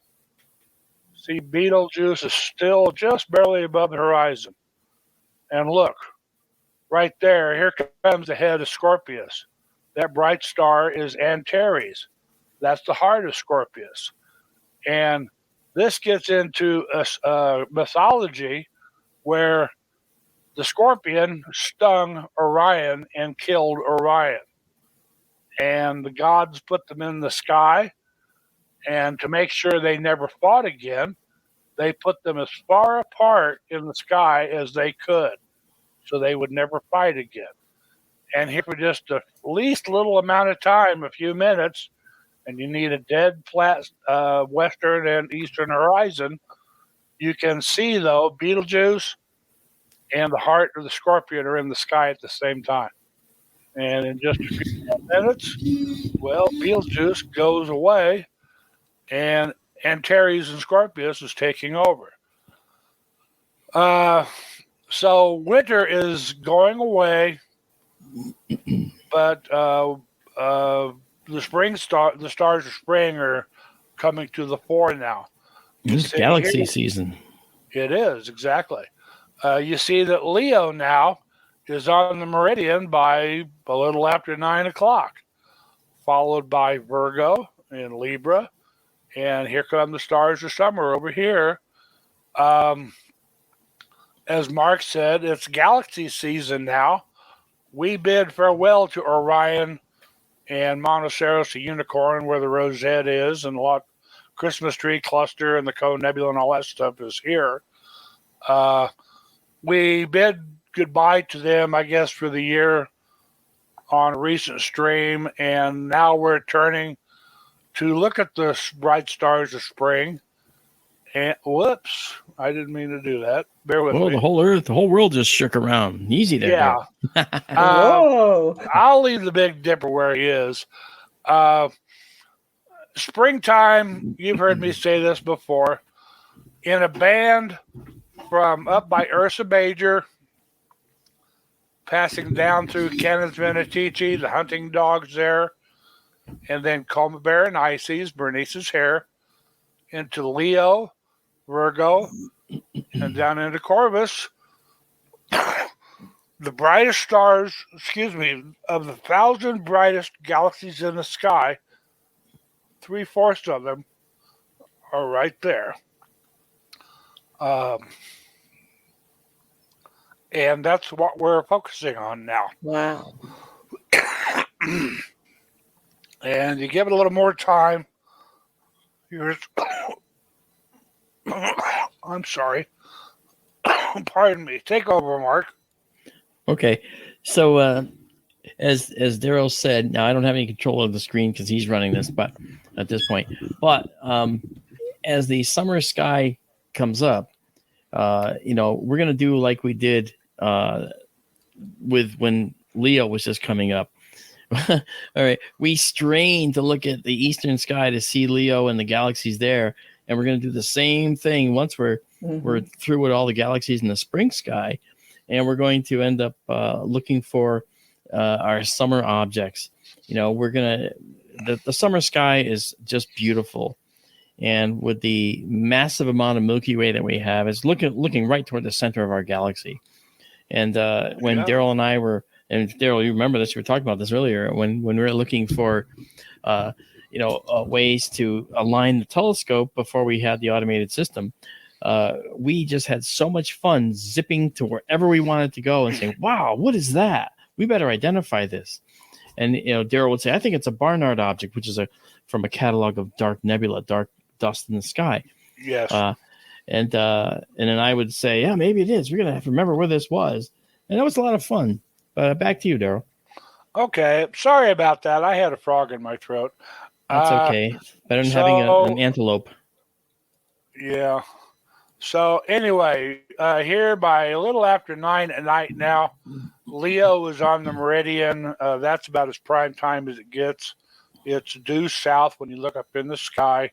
See, Betelgeuse is still just barely above the horizon. And look, right there, here comes the head of Scorpius. That bright star is Antares. That's the heart of Scorpius. And this gets into a mythology where the scorpion stung Orion and killed Orion. And the gods put them in the sky. And to make sure they never fought again, they put them as far apart in the sky as they could, so they would never fight again. And here for just the least little amount of time, a few minutes, and you need a dead flat western and eastern horizon, you can see, though, Betelgeuse and the heart of the scorpion are in the sky at the same time. And in just a few minutes, well, Betelgeuse goes away, and Antares and Scorpius is taking over. So winter is going away, but the stars of spring are coming to the fore now. It's galaxy season. It is, exactly. You see that Leo now is on the meridian by a little after 9 o'clock, followed by Virgo and Libra. And here come the stars of summer over here. As Mark said, it's galaxy season now. We bid farewell to Orion and Monoceros, the unicorn, where the rosette is, and a lot Christmas tree cluster and the Cone Nebula and all that stuff is here. We bid goodbye to them, I guess, for the year on a recent stream, and now we're turning to look at the bright stars of spring. And whoops, I didn't mean to do that. Bear with me. The whole earth, the whole world just shook around. Easy there. Yeah. Whoa. I'll leave the Big Dipper where he is. Springtime, you've heard me say this before, in a band from up by Ursa Major, passing down through Cannons Venatici, the hunting dogs there, and then Coma Berenices, Bernice's hair, into Leo, Virgo, and down into Corvus. the brightest stars, of the 1,000 brightest galaxies in the sky, 3/4 of them are right there. And that's what we're focusing on now. Wow. And you give it a little more time. I'm sorry. Pardon me. Take over, Mark. Okay. So as Daryl said, now I don't have any control of the screen because he's running this, but at this point. But as the summer sky comes up, we're gonna do like we did with when Leo was just coming up. All right, we strain to look at the eastern sky to see Leo and the galaxies there, and we're going to do the same thing once we're through with all the galaxies in the spring sky, and we're going to end up looking for our summer objects. We're gonna the summer sky is just beautiful, and with the massive amount of Milky Way that we have, it's looking right toward the center of our galaxy. And when Daryl and I were, and Daryl, you remember this, we were talking about this earlier, when we were looking for, ways to align the telescope before we had the automated system, we just had so much fun zipping to wherever we wanted to go and saying, wow, what is that? We better identify this. And, Daryl would say, I think it's a Barnard object, which is from a catalog of dark nebula, dark dust in the sky. Yes. And then I would say, yeah, maybe it is. We're going to have to remember where this was. And that was a lot of fun. But back to you, Daryl. Okay. Sorry about that. I had a frog in my throat. That's okay. Better than having an antelope. Yeah. So anyway, here by a little after 9 at night now, Leo is on the meridian. That's about as prime time as it gets. It's due south when you look up in the sky.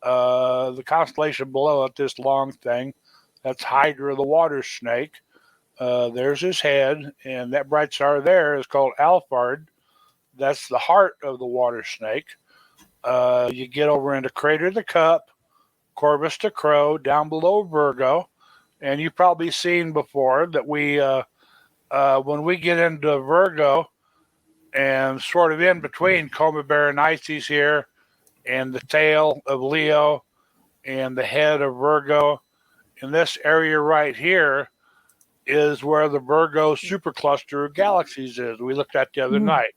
The constellation below it, this long thing, that's Hydra, the water snake. There's his head, and that bright star there is called Alphard. That's the heart of the water snake. You get over into Crater the Cup, Corvus the Crow, down below Virgo, and you've probably seen before that we, when we get into Virgo and sort of in between Coma Berenices here and the tail of Leo and the head of Virgo, in this area right here is where the Virgo supercluster of galaxies is. We looked at the other night.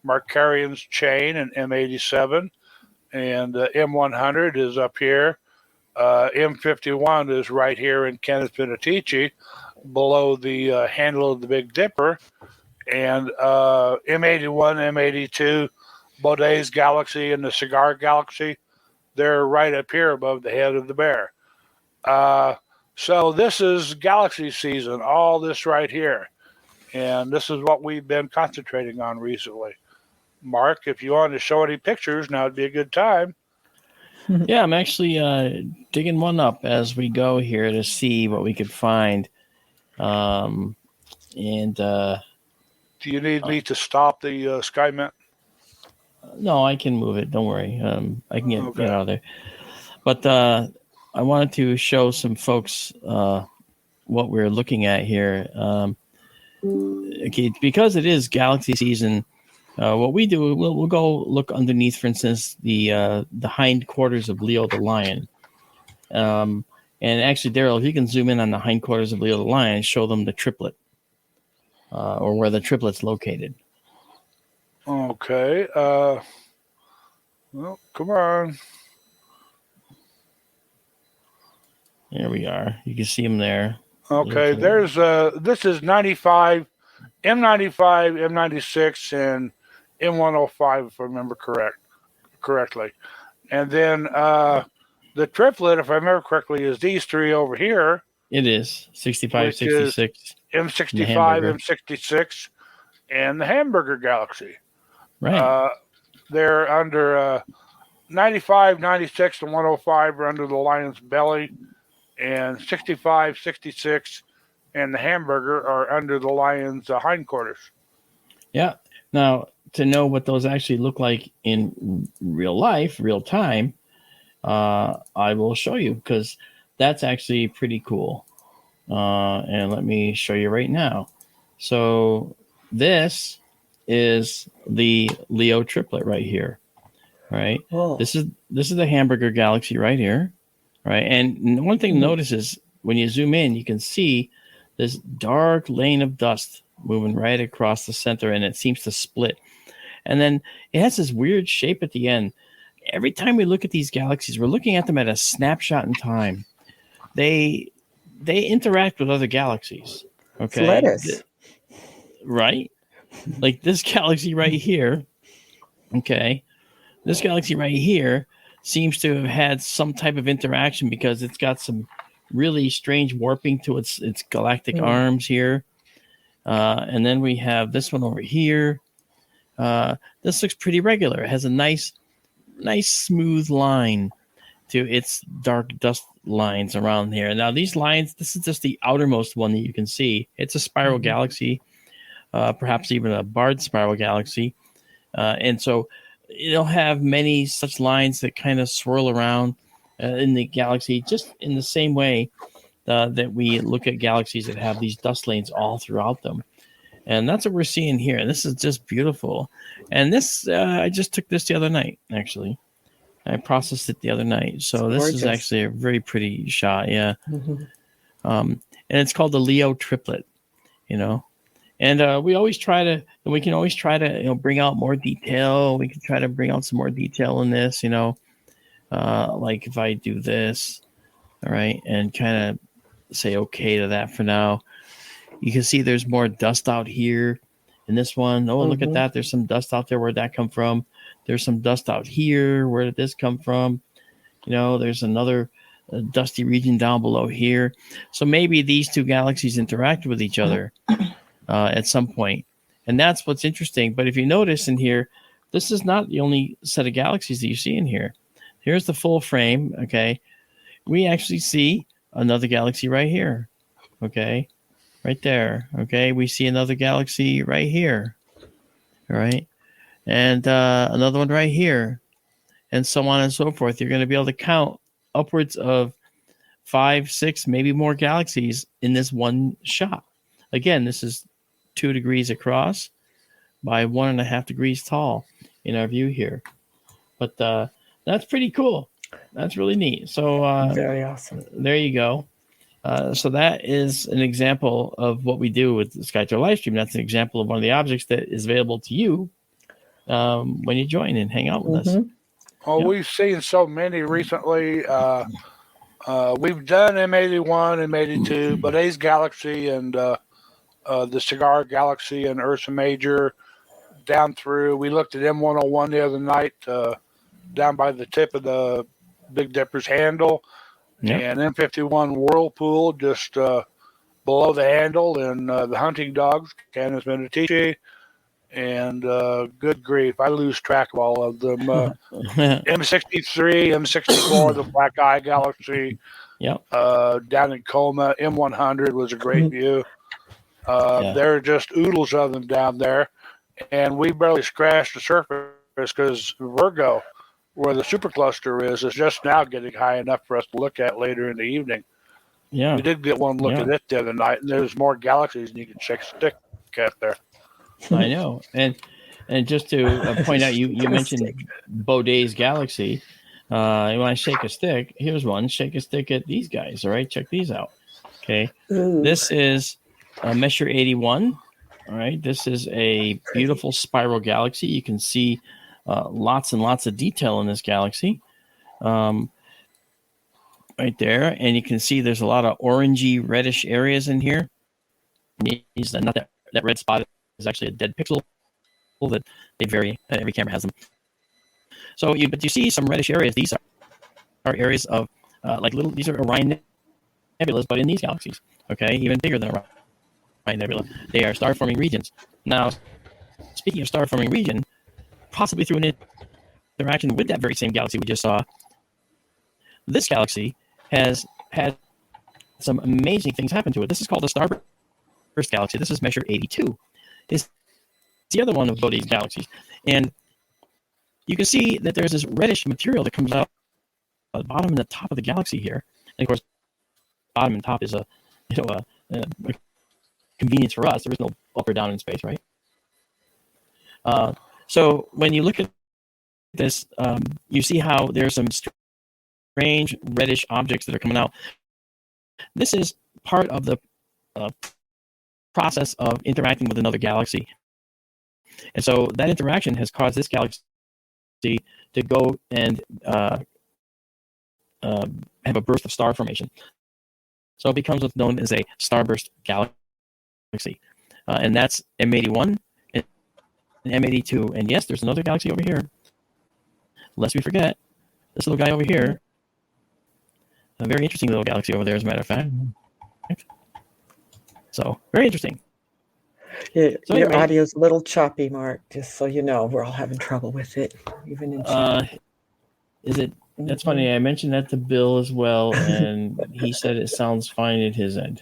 Markarian's chain and M87, and M100 is up here. M51 is right here in Canis Venatici, below the handle of the Big Dipper, and M81, M82, Boday's galaxy and the Cigar galaxy, they're right up here above the head of the bear. So this is galaxy season, all this right here. And this is what we've been concentrating on recently. Mark, if you want to show any pictures, now would be a good time. Yeah, I'm actually digging one up as we go here to see what we could find. Do you need me to stop the SkyMint? No, I can move it. Don't worry. I can get out of there. But I wanted to show some folks what we're looking at here. Because it is galaxy season, what we do, we'll go look underneath, for instance, the hindquarters of Leo the lion. And actually, Daryl, if you can zoom in on the hindquarters of Leo the lion, show them the triplet, or where the triplet's located. Okay. Well, come on. There we are. You can see them there. Okay, there's this is 95, M95, M96, and M105, if I remember correctly. And then the triplet, if I remember correctly, is these three over here. It is 65, 66. M65, M66, and the Hamburger Galaxy. Right. They're under 95, 96, and 105 are under the lion's belly, and 65, 66, and the Hamburger are under the lion's hindquarters. Yeah. Now, to know what those actually look like in real life, real time, I will show you, because that's actually pretty cool. And let me show you right now. So this is the Leo triplet right here. Right. Oh. This is the hamburger galaxy right here. Right. And one thing to notice is when you zoom in, you can see this dark lane of dust moving right across the center, and it seems to split. And then it has this weird shape at the end. Every time we look at these galaxies, we're looking at them at a snapshot in time. They interact with other galaxies. Okay. Lettuce. Right? Like this galaxy right here. Okay. This galaxy right here seems to have had some type of interaction because it's got some really strange warping to its galactic arms here. And then we have this one over here. This looks pretty regular. It has a nice smooth line to its dark dust lines around here. Now these lines, this is just the outermost one that you can see. It's a spiral galaxy, perhaps even a barred spiral galaxy. And so it'll have many such lines that kind of swirl around in the galaxy, just in the same way that we look at galaxies that have these dust lanes all throughout them. And that's what we're seeing here. This is just beautiful. And this, I just took this the other night, actually. I processed it the other night. So this is actually a very pretty shot. Yeah. And it's called the Leo triplet, And we always try to, and we can always try to, bring out more detail. We can try to bring out some more detail in this, like if I do this, all right, and kind of say okay to that for now. You can see there's more dust out here in this one. Oh, look at that. There's some dust out there. Where'd that come from? There's some dust out here. Where did this come from? There's another dusty region down below here. So maybe these two galaxies interact with each other at some point. And that's what's interesting. But if you notice in here, this is not the only set of galaxies that you see in here. Here's the full frame. Okay. We actually see another galaxy right here. Okay. Right there. Okay. We see another galaxy right here. All right. And another one right here. And so on and so forth. You're going to be able to count upwards of 5, 6, maybe more galaxies in this one shot. Again, this is 2 degrees across by 1.5 degrees tall in our view here. But that's pretty cool. That's really neat. So very awesome. There you go. So that is an example of what we do with the SkyTour live stream. That's an example of one of the objects that is available to you when you join and hang out with us. Well, we've seen so many recently. We've done M81, M82, Boday's Galaxy, and the Cigar Galaxy and Ursa Major down through. We looked at M101 the other night down by the tip of the Big Dipper's handle. And M51 Whirlpool just below the handle, and the hunting dogs, Canis Meditici, and good grief, I lose track of all of them. M63, M64, the Black Eye Galaxy, down in Coma, M100 was a great view. There are just oodles of them down there, and we barely scratched the surface because Virgo, where the supercluster is just now getting high enough for us to look at later in the evening. Yeah. We did get one look at it the other night, and there's more galaxies than you can shake a stick at there. I know. And just to point out, you mentioned Boday's Galaxy. When I shake a stick, here's one. Shake a stick at these guys, all right? Check these out. Okay. Ooh. This is Messier 81. All right. This is a beautiful spiral galaxy. You can see lots and lots of detail in this galaxy right there. And you can see there's a lot of orangey, reddish areas in here. Not that red spot is actually a dead pixel that they vary. Every camera has them. So but you see some reddish areas. These are areas of these are Orion nebulas, but in these galaxies. Okay. Even bigger than Orion nebula. They are star-forming regions. Now, speaking of star-forming region, possibly through an interaction with that very same galaxy we just saw, this galaxy has had some amazing things happen to it. This is called a starburst galaxy. This is Messier 82. It's the other one of Boday's galaxies. And you can see that there's this reddish material that comes out at the bottom and the top of the galaxy here. And of course, bottom and top is a convenience for us. There is no up or down in space, right? So when you look at this, you see how there's some strange reddish objects that are coming out. This is part of the process of interacting with another galaxy. And so that interaction has caused this galaxy to go and have a burst of star formation. So it becomes what's known as a starburst galaxy. And that's M81 and M82. And yes, there's another galaxy over here. Lest we forget, this little guy over here, a very interesting little galaxy over there, as a matter of fact. So, very interesting. Your anyway, audio's a little choppy, Mark, just so you know. We're all having trouble with it, even in chat. Is it? That's funny. I mentioned that to Bill as well, and he said it sounds fine at his end.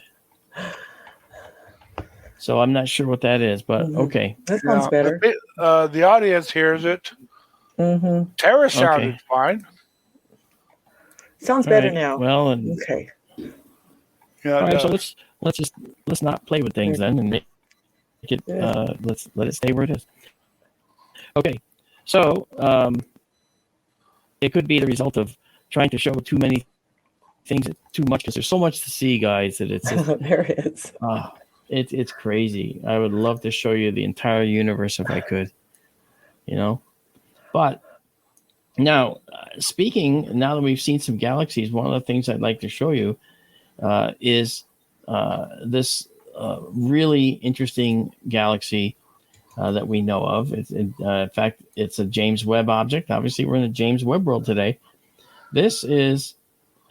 So I'm not sure what that is, but okay. That sounds better. The audience hears it. Tara sounded fine. Sounds better now. Well, and okay. Yeah, all right, so let's not play with things then, and make it. Let's let it stay where it is. Okay, so it could be the result of trying to show too many things too much, because there's so much to see, guys, that it's just, there it is. It's crazy. I would love to show you the entire universe if I could, But now, now that we've seen some galaxies, one of the things I'd like to show you is this really interesting galaxy that we know of. In fact, it's a James Webb object. Obviously, we're in a James Webb world today. This is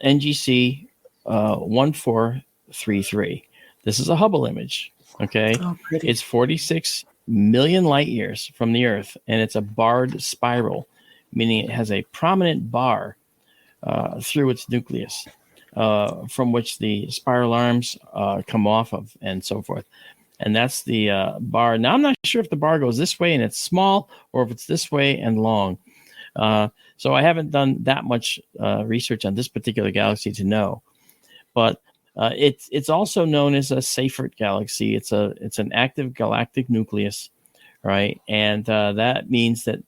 NGC 1433. This is a Hubble image. Okay, it's 46 million light years from the Earth, and it's a barred spiral, meaning it has a prominent bar through its nucleus, from which the spiral arms come off of, and so forth. And that's the bar. Now, I'm not sure if the bar goes this way and it's small, or if it's this way and long. So I haven't done that much research on this particular galaxy to know. But it's also known as a Seyfert galaxy. It's an active galactic nucleus, right? And that means that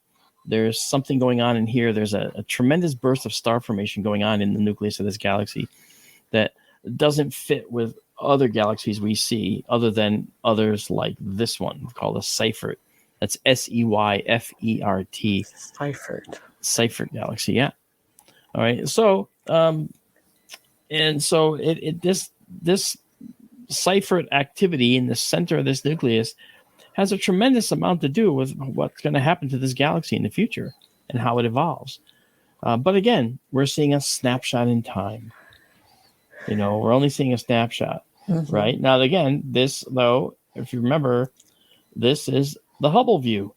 there's something going on in here. There's a tremendous burst of star formation going on in the nucleus of this galaxy that doesn't fit with other galaxies we see, other than others like this one called a Seyfert. That's Seyfert. Seyfert galaxy, yeah. All right. So, and so this Seyfert activity in the center of this nucleus has a tremendous amount to do with what's going to happen to this galaxy in the future and how it evolves. But again, we're seeing a snapshot in time. We're only seeing a snapshot, right? Now, again, this, though, if you remember, this is the Hubble view.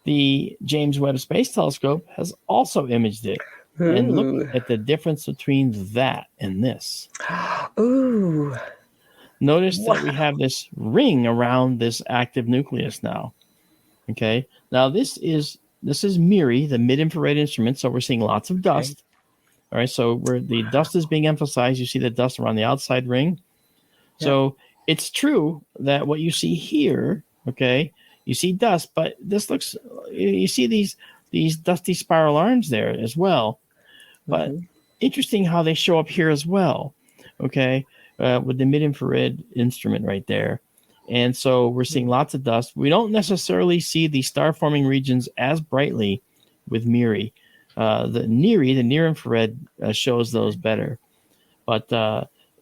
The James Webb Space Telescope has also imaged it. Ooh. And look at the difference between that and this. Ooh. Notice that we have this ring around this active nucleus now. Okay. Now this is MIRI, the mid-infrared instrument. So we're seeing lots of dust. All right. So where the dust is being emphasized, you see the dust around the outside ring. Yeah. So it's true that what you see here, okay, you see dust, but this looks, you see these dusty spiral arms there as well. But interesting how they show up here as well, okay, with the mid-infrared instrument right there. And so we're seeing lots of dust. We don't necessarily see the star-forming regions as brightly with MIRI. The NIRI, the near-infrared, shows those better. But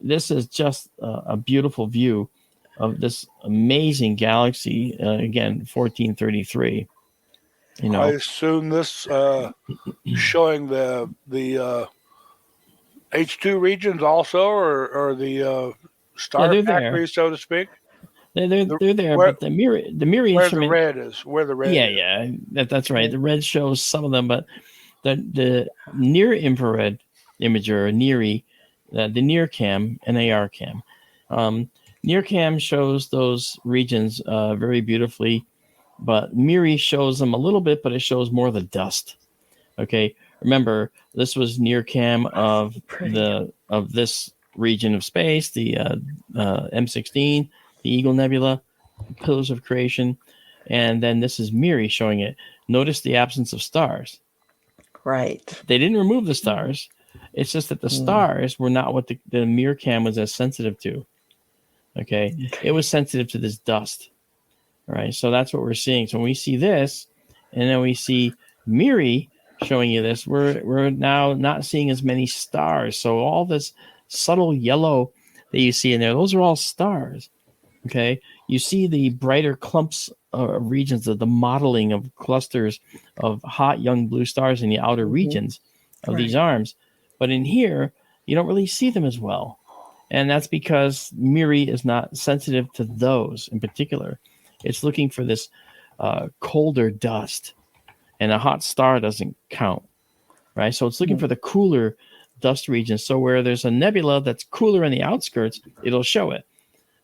this is just a beautiful view of this amazing galaxy, again, 1433. I assume this showing the H2 regions also, or the star factory, so to speak. They're there, but the MIRI instrument, where the red is. That's right. The red shows some of them, but the near infrared imager, or NIRI, the NIRCam, NARCam, NIRCam shows those regions very beautifully, but MIRI shows them a little bit, but it shows more of the dust. Okay, remember this was NIRCam of this region of space, the M16, the Eagle Nebula, pillars of creation, and then this is Miri showing it. Notice the absence of stars. Right. They didn't remove the stars. It's just that the stars were not what the Mir cam was as sensitive to. Okay? It was sensitive to this dust. All right, so that's what we're seeing. So when we see this, and then we see Miri showing you this, we're now not seeing as many stars. So all this subtle yellow that you see in there, those are all stars. Okay, you see the brighter clumps of regions of the modeling of clusters of hot young blue stars in the outer regions of these arms. But in here, you don't really see them as well. And that's because Miri is not sensitive to those in particular. It's looking for this colder dust, and a hot star doesn't count, right? So it's looking for the cooler dust regions. So where there's a nebula that's cooler in the outskirts, it'll show it.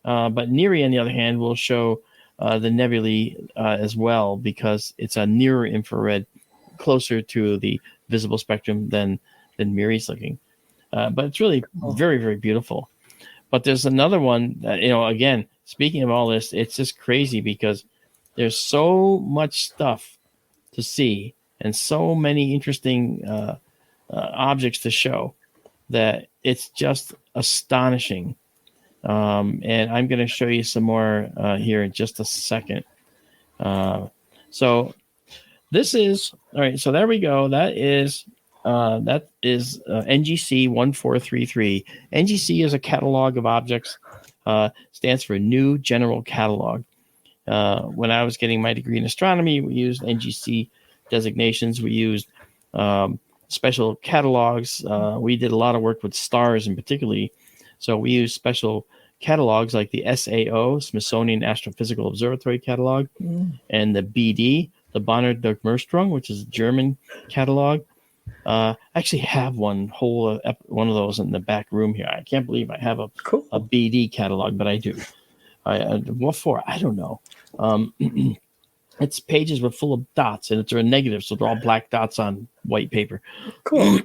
But Neri, on the other hand, will show the nebulae as well, because it's a nearer infrared, closer to the visible spectrum than Miri's looking. But it's really very, very beautiful. But there's another one that, again, speaking of all this, it's just crazy because there's so much stuff to see and so many interesting objects to show that it's just astonishing. And I'm going to show you some more here in just a second. So this is, all right, so there we go. That is NGC 1433. NGC is a catalog of objects, stands for New General Catalog. When I was getting my degree in astronomy, we used NGC designations. We used special catalogs. We did a lot of work with stars in particularly. So we used special catalogs like the SAO, Smithsonian Astrophysical Observatory Catalog, and the BD, the Bonner Durchmusterung, which is a German catalog. I actually have one of those in the back room here. I can't believe I have a BD catalog, but I do. What for? I don't know. Its pages were full of dots, and it's a negative, so they're all black dots on white paper. Cool.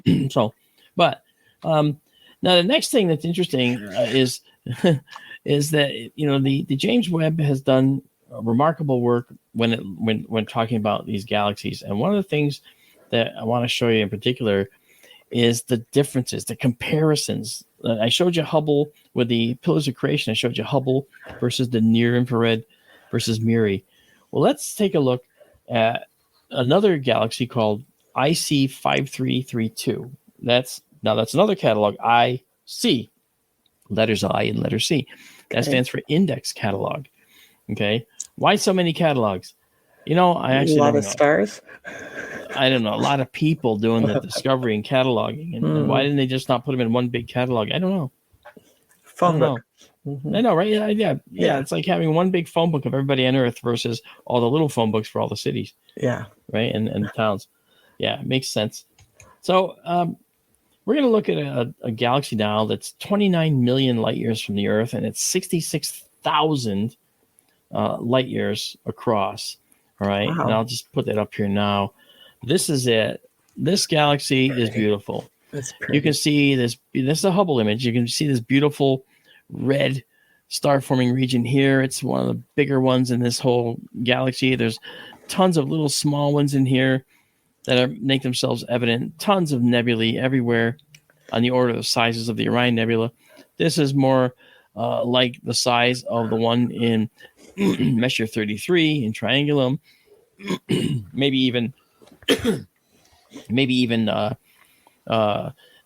Now the next thing that's interesting is that the James Webb has done remarkable work when talking about these galaxies, and one of the things that I want to show you in particular is the differences, the comparisons. I showed you Hubble with the pillars of creation. I showed you Hubble versus the near infrared versus Miri. Well, let's take a look at another galaxy called IC 5332. That's another catalog, IC, letters I and letter C. That stands for Index Catalog. Okay. Why so many catalogs? I actually don't know. A lot of stars? I don't know. A lot of people doing the discovery and cataloging. And why didn't they just not put them in one big catalog? I don't know. Phone book. I know, right? Yeah. It's like having one big phone book of everybody on Earth versus all the little phone books for all the cities. Yeah. Right? And towns. Yeah, it makes sense. So we're going to look at a galaxy now that's 29 million light years from the Earth, and it's 66,000 light years across. All right. Wow. And I'll just put that up here now. This is it. This galaxy is beautiful. You can see this. This is a Hubble image. You can see this beautiful red star-forming region here. It's one of the bigger ones in this whole galaxy. There's tons of little small ones in here that make themselves evident. Tons of nebulae everywhere on the order of the sizes of the Orion Nebula. This is more like the size of the one in Messier 33 in Triangulum. maybe even the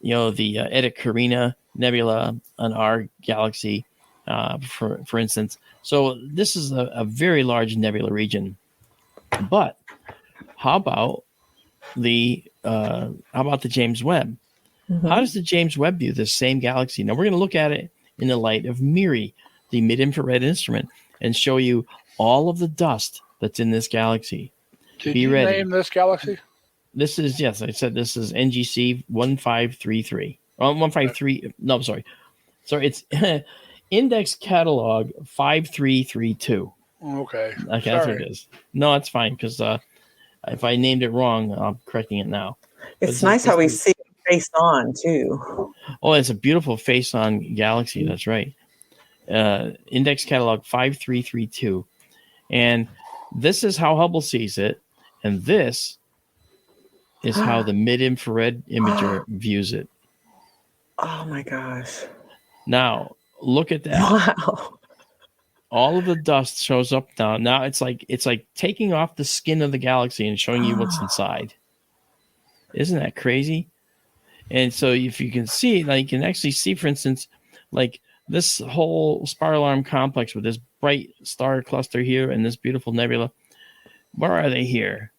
Eta Carina Nebula on our galaxy, for instance. So this is a very large nebula region. But how about the James Webb? How does the James Webb view this same galaxy? Now we're going to look at it in the light of Miri, the mid-infrared instrument, and show you all of the dust that's in this galaxy. Did you name this galaxy? This is, yes, I said this is NGC 1533. 153. No, I'm sorry. Sorry, it's Index Catalog 5332. Okay. That's what it is. No, that's fine, because if I named it wrong, I'm correcting it now. It's nice how we see it face on, too. Oh, it's a beautiful face on galaxy. That's right. Index Catalog 5332. And this is how Hubble sees it, and this is how the mid-infrared imager views it. Oh my gosh. Now, look at that. Wow. All of the dust shows up now. Now it's like taking off the skin of the galaxy and showing you what's inside. Isn't that crazy? And so if you can see, now you can actually see, for instance, like this whole spiral arm complex with this bright star cluster here and this beautiful nebula. Where are they here?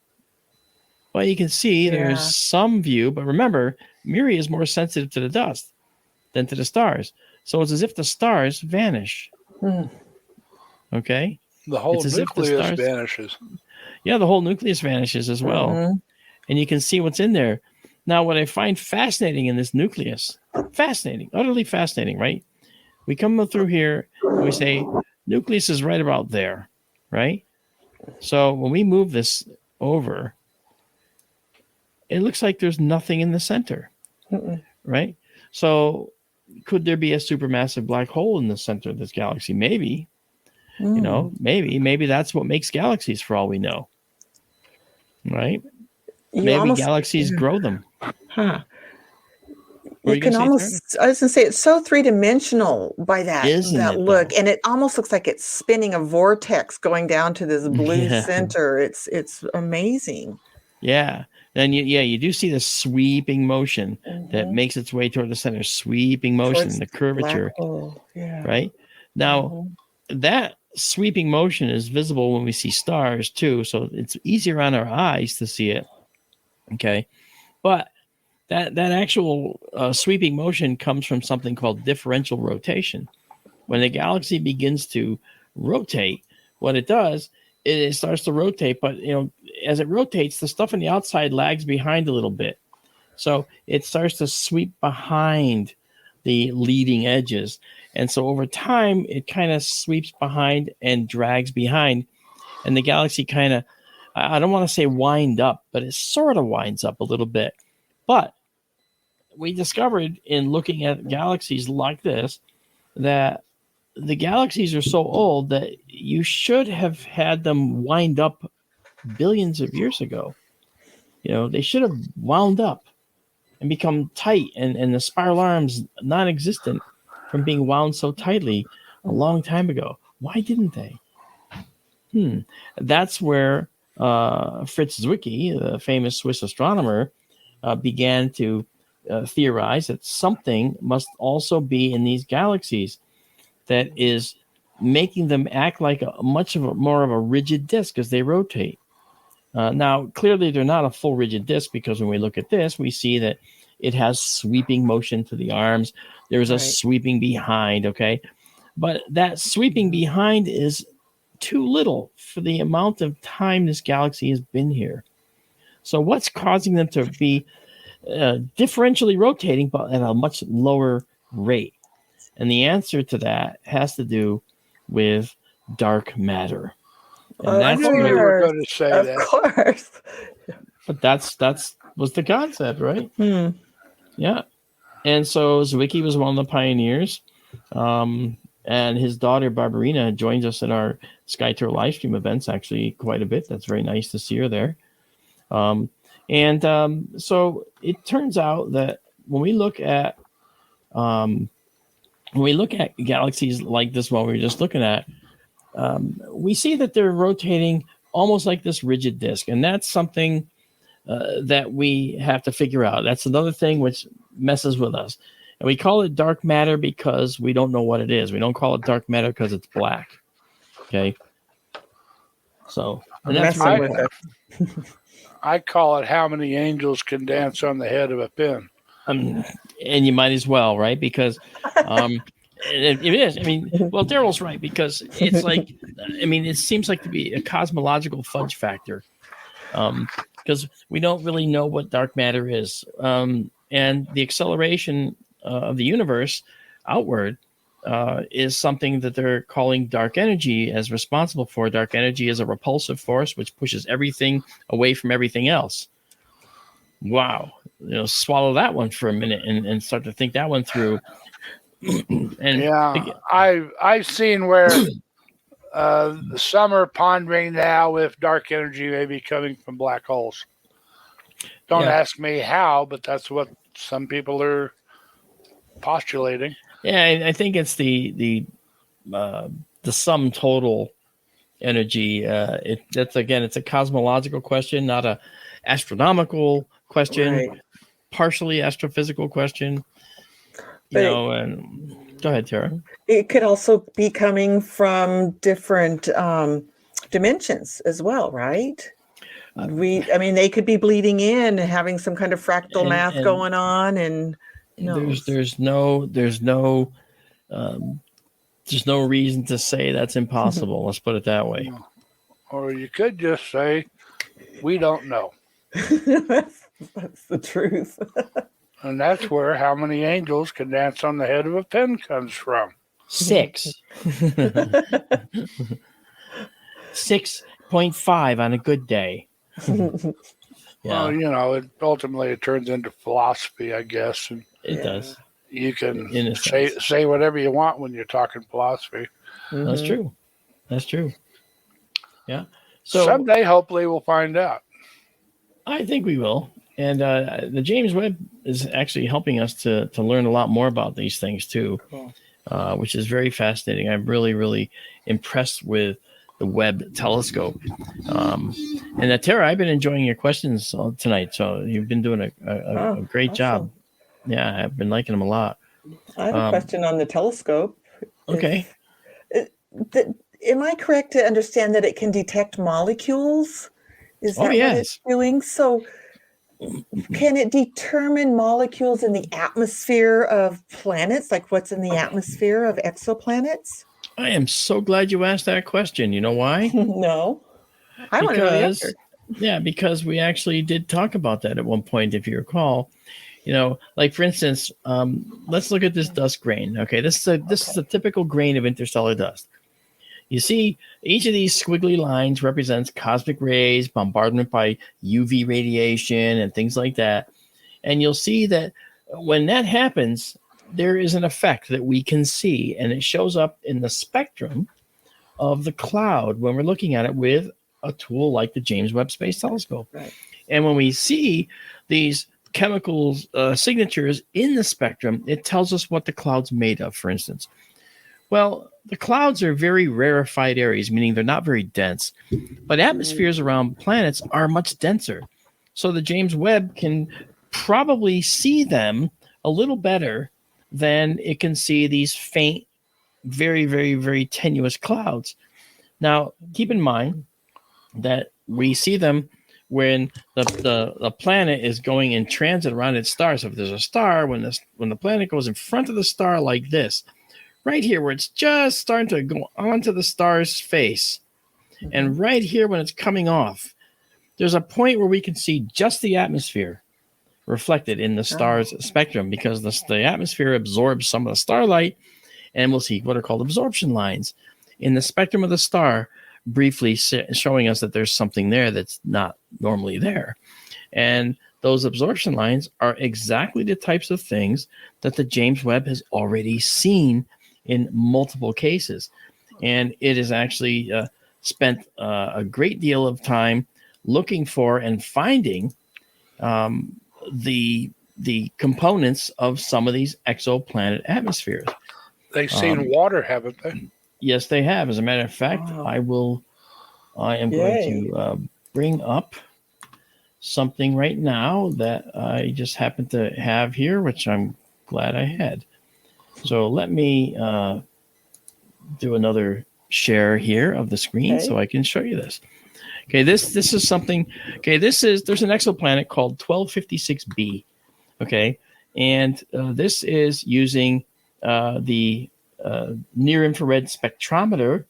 Well, you can see there's some view, but remember, Miri is more sensitive to the dust than to the stars. So it's as if the stars vanish. Okay? The whole nucleus vanishes. Yeah, the whole nucleus vanishes as well. And you can see what's in there. Now, what I find fascinating in this nucleus, fascinating, utterly fascinating, right? We come through here and we say, nucleus is right about there, right? So when we move this over, it looks like there's nothing in the center, right? So could there be a supermassive black hole in the center of this galaxy? Maybe, you know, maybe that's what makes galaxies for all we know, right? Maybe galaxies grow them. You can almost, I was going to say, it's so three-dimensional by that look. And it almost looks like it's spinning a vortex going down to this blue center. It's amazing. Yeah. Then you do see the sweeping motion that makes its way toward the center, sweeping motion, the curvature. Right? Now, that sweeping motion is visible when we see stars too, so it's easier on our eyes to see it. Okay. But that actual sweeping motion comes from something called differential rotation. When the galaxy begins to rotate, what it does, it starts to rotate, but as it rotates, the stuff on the outside lags behind a little bit. So it starts to sweep behind the leading edges. And so over time, it kind of sweeps behind and drags behind. And the galaxy kind of, I don't want to say wind up, but it sort of winds up a little bit. But we discovered in looking at galaxies like this that the galaxies are so old that you should have had them wind up billions of years ago. They should have wound up and become tight and the spiral arms non-existent from being wound so tightly a long time ago. Why didn't they? That's where Fritz Zwicky, the famous Swiss astronomer, began to theorize that something must also be in these galaxies that is making them act like more of a rigid disk as they rotate. Now, clearly, they're not a full rigid disk, because when we look at this, we see that it has sweeping motion to the arms. There's a sweeping behind, okay? But that sweeping behind is too little for the amount of time this galaxy has been here. So what's causing them to be differentially rotating, but at a much lower rate? And the answer to that has to do with dark matter. And I knew you were going to say that. Of course. But that's was the concept, right? Yeah. And so Zwicky was one of the pioneers. And his daughter, Barbarina, joins us in our Sky Tour live stream events actually quite a bit. That's very nice to see her there. So it turns out that when we look at galaxies like this one we were just looking at, we see that they're rotating almost like this rigid disk. And that's something that we have to figure out. That's another thing which messes with us. And we call it dark matter because we don't know what it is. We don't call it dark matter because it's black. Okay. So, and that's I call it how many angels can dance on the head of a pin. And you might as well, right? Because it is. I mean, well, Daryl's right, because it's like, it seems like to be a cosmological fudge factor, because we don't really know what dark matter is. And the acceleration of the universe outward is something that they're calling dark energy as responsible for. Dark energy is a repulsive force which pushes everything away from everything else. Wow. Swallow that one for a minute and start to think that one through. And I've seen where Some are pondering now if dark energy may be coming from black holes. Don't ask me how, but that's what some people are postulating. Yeah, I think it's the sum total energy. It's a cosmological question, not a astronomical question, Right. partially astrophysical question. And go ahead, Tara. It could also be coming from different dimensions as well, right? They could be bleeding in and having some kind of fractal math going on, and there's no reason to say that's impossible. Let's put it that way. Or you could just say, we don't know. That's the truth. And that's where how many angels can dance on the head of a pin comes from. 6. 6.5 on a good day. Well, it ultimately turns into philosophy, I guess. And it does. You can say whatever you want when you're talking philosophy. Mm-hmm. That's true. Yeah. So someday, hopefully, we'll find out. I think we will. And the James Webb is actually helping us to learn a lot more about these things too, cool. Which is very fascinating. I'm really, really impressed with the Webb telescope. And Tara, I've been enjoying your questions tonight. So you've been doing a great job. Yeah, I've been liking them a lot. I have a question on the telescope. Okay. Am I correct to understand that it can detect molecules? Is that what it's doing? So can it determine molecules in the atmosphere of planets, like what's in the atmosphere of exoplanets? I am so glad you asked that question. You know why? No. I want to know the answer. Yeah, because we actually did talk about that at one point, if you recall. Like for instance, let's look at this dust grain. Okay, this is a typical grain of interstellar dust. You see, each of these squiggly lines represents cosmic rays, bombardment by UV radiation, and things like that. And you'll see that when that happens, there is an effect that we can see, and it shows up in the spectrum of the cloud when we're looking at it with a tool like the James Webb Space Telescope. Right. And when we see these chemical signatures in the spectrum, it tells us what the cloud's made of, for instance. Well, the clouds are very rarefied areas, meaning they're not very dense, but atmospheres around planets are much denser. So the James Webb can probably see them a little better than it can see these faint, very, very, very tenuous clouds. Now, keep in mind that we see them when the planet is going in transit around its star. So if there's a star, when the planet goes in front of the star like this, right here where it's just starting to go onto the star's face, and right here when it's coming off, there's a point where we can see just the atmosphere reflected in the star's spectrum, because the atmosphere absorbs some of the starlight, and we'll see what are called absorption lines in the spectrum of the star, briefly showing us that there's something there that's not normally there. And those absorption lines are exactly the types of things that the James Webb has already seen in multiple cases. And it has actually spent a great deal of time looking for and finding the components of some of these exoplanet atmospheres. They've seen water, haven't they? Yes, they have. As a matter of fact, I am going to bring up something right now that I just happen to have here, which I'm glad I had. So let me do another share here of the screen so I can show you this. Okay, this is something. Okay, there's an exoplanet called 1256b. Okay, and this is using the near infrared spectrometer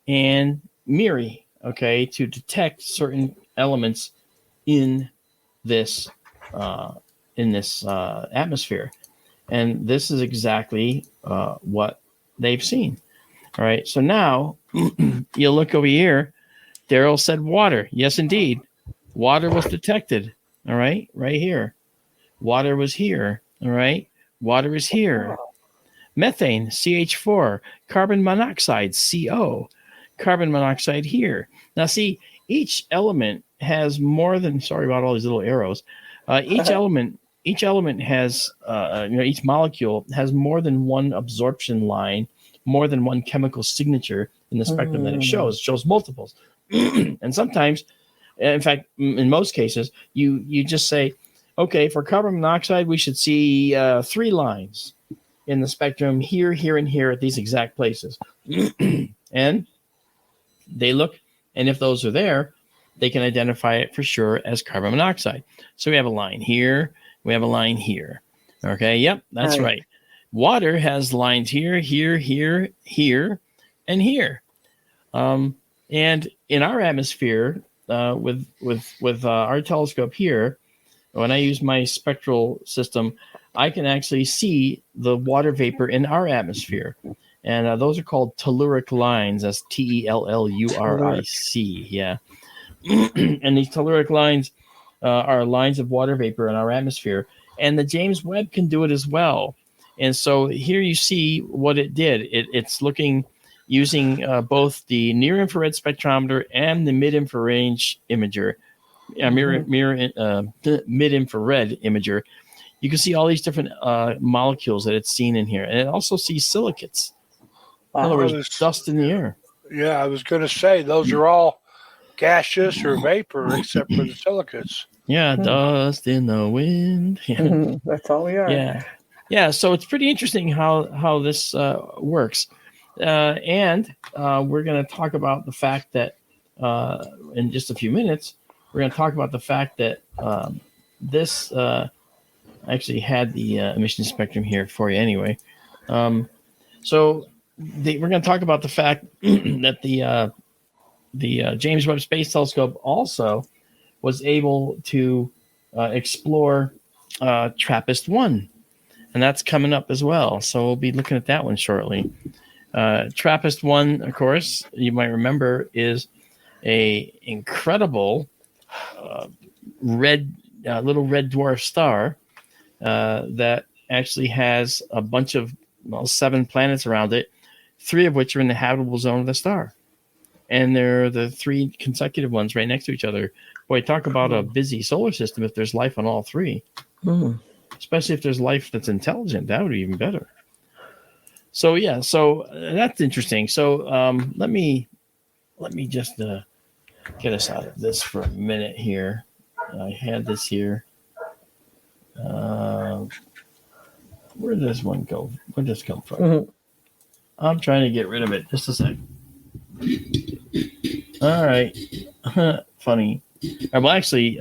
and MIRI, okay, to detect certain elements in this atmosphere. And this is exactly what they've seen. All right, so now you look over here. Daryl said water. Yes, indeed. Water was detected. All right, right here. Water was here. All right, water is here. Methane, CH4. Carbon monoxide, CO. carbon monoxide here. Now, see, each element has more than. Sorry about all these little arrows. Each element has, each molecule has more than one absorption line, more than one chemical signature in the spectrum that it shows. It shows multiples, and sometimes, in fact, in most cases, you just say, okay, for carbon monoxide, we should see 3 lines in the spectrum here, here, and here at these exact places. And they look, and if those are there, they can identify it for sure as carbon monoxide. So we have a line here, we have a line here. Okay, yep, that's right. Water has lines here, here, here, here, and here. And in our atmosphere, with our telescope here, when I use my spectral system, I can actually see the water vapor in our atmosphere. And those are called telluric lines. That's Telluric. Yeah. And these telluric lines are lines of water vapor in our atmosphere. And the James Webb can do it as well. And so here you see what it did. It's looking using both the near-infrared spectrometer and the mid-infrared imager, mid-infrared imager. You can see all these different molecules that it's seen in here. And it also sees silicates. In other words, dust in the air. Yeah, I was going to say, those are all gaseous or vapor except for the silicates. Yeah, dust in the wind. Yeah. That's all we are. Yeah. So it's pretty interesting how this works. And we're going to talk about the fact that in just a few minutes, we're going to talk about the fact that this actually had the emission spectrum here for you anyway. So we're going to talk about the fact that the James Webb Space Telescope also was able to explore TRAPPIST-1, and that's coming up as well. So we'll be looking at that one shortly. TRAPPIST-1, of course, you might remember, is a incredible little red dwarf star that actually has a bunch of 7 planets around it, 3 of which are in the habitable zone of the star. And they're the 3 consecutive ones right next to each other. Boy, talk about a busy solar system if there's life on all 3. Especially if there's life that's intelligent. That would be even better. So, yeah, so that's interesting. So let me just get us out of this for a minute here. I had this here. Where did this one go? Where did this come from? I'm trying to get rid of it. Just a sec. All right. Funny. Well, actually,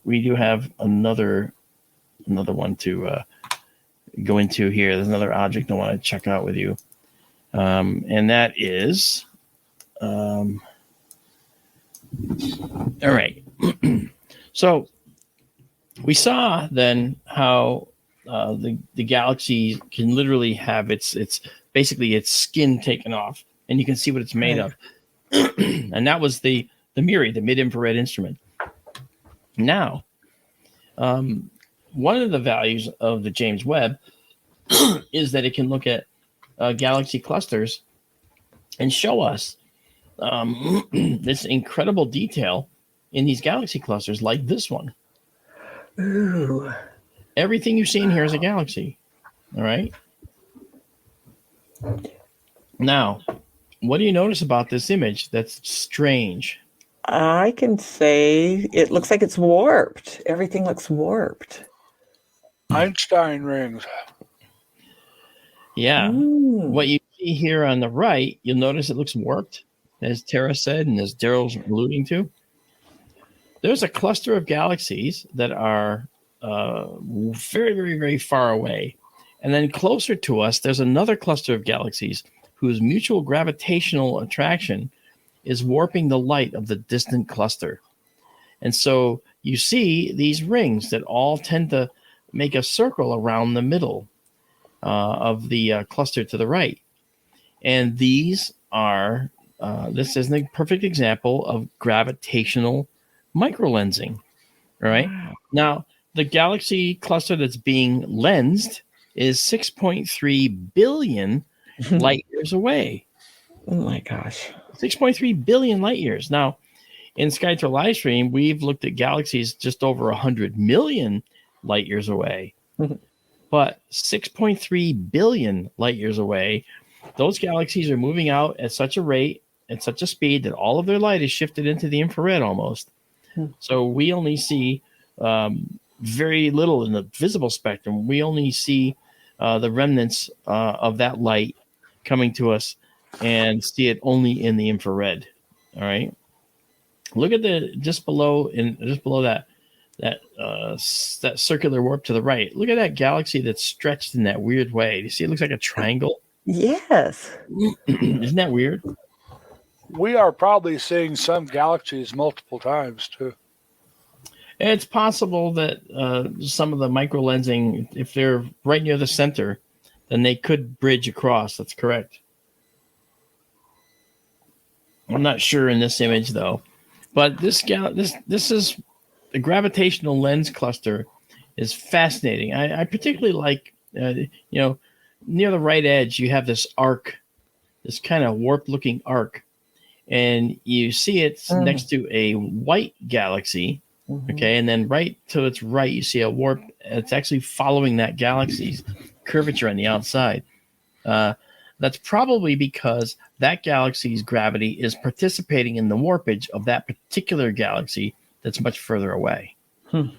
we do have another one to go into here. There's another object I want to check out with you. And that is... all right. So we saw then how the galaxy can literally have its basically its skin taken off, and you can see what it's made of. And that was the MIRI, the mid-infrared instrument. Now, one of the values of the James Webb is that it can look at galaxy clusters and show us this incredible detail in these galaxy clusters, like this one. Ooh. Everything you see in here is a galaxy. All right. Now, what do you notice about this image that's strange? I can say it looks like it's warped. Everything looks warped. Einstein rings. Yeah. What you see here on the right, you'll notice it looks warped, as Tara said, and as Daryl's alluding to. There's a cluster of galaxies that are very, very, very far away. And then closer to us, there's another cluster of galaxies whose mutual gravitational attraction is warping the light of the distant cluster. And so you see these rings that all tend to make a circle around the middle of the cluster to the right. And these are, this is a perfect example of gravitational microlensing. All right. Wow. Now, the galaxy cluster that's being lensed is 6.3 billion light years away. Oh my gosh. 6.3 billion light years. Now, in SkyTour Livestream, we've looked at galaxies just over 100 million light years away. But 6.3 billion light years away, those galaxies are moving out at such a rate, at such a speed, that all of their light is shifted into the infrared almost. So we only see very little in the visible spectrum. We only see the remnants of that light coming to us and see it only in the infrared. All right. Look at just below that circular warp to the right. Look at that galaxy that's stretched in that weird way. Do you see it looks like a triangle? Yes. Isn't that weird? We are probably seeing some galaxies multiple times too. It's possible that some of the micro lensing, if they're right near the center, then they could bridge across. That's correct. I'm not sure in this image though, but this is the gravitational lens cluster is fascinating. I particularly like near the right edge you have this arc, this kind of warp looking arc, and you see it's next to a white galaxy. Okay, and then right to its right you see a warp. It's actually following that galaxy's curvature on the outside. That's probably because that galaxy's gravity is participating in the warpage of that particular galaxy that's much further away. Isn't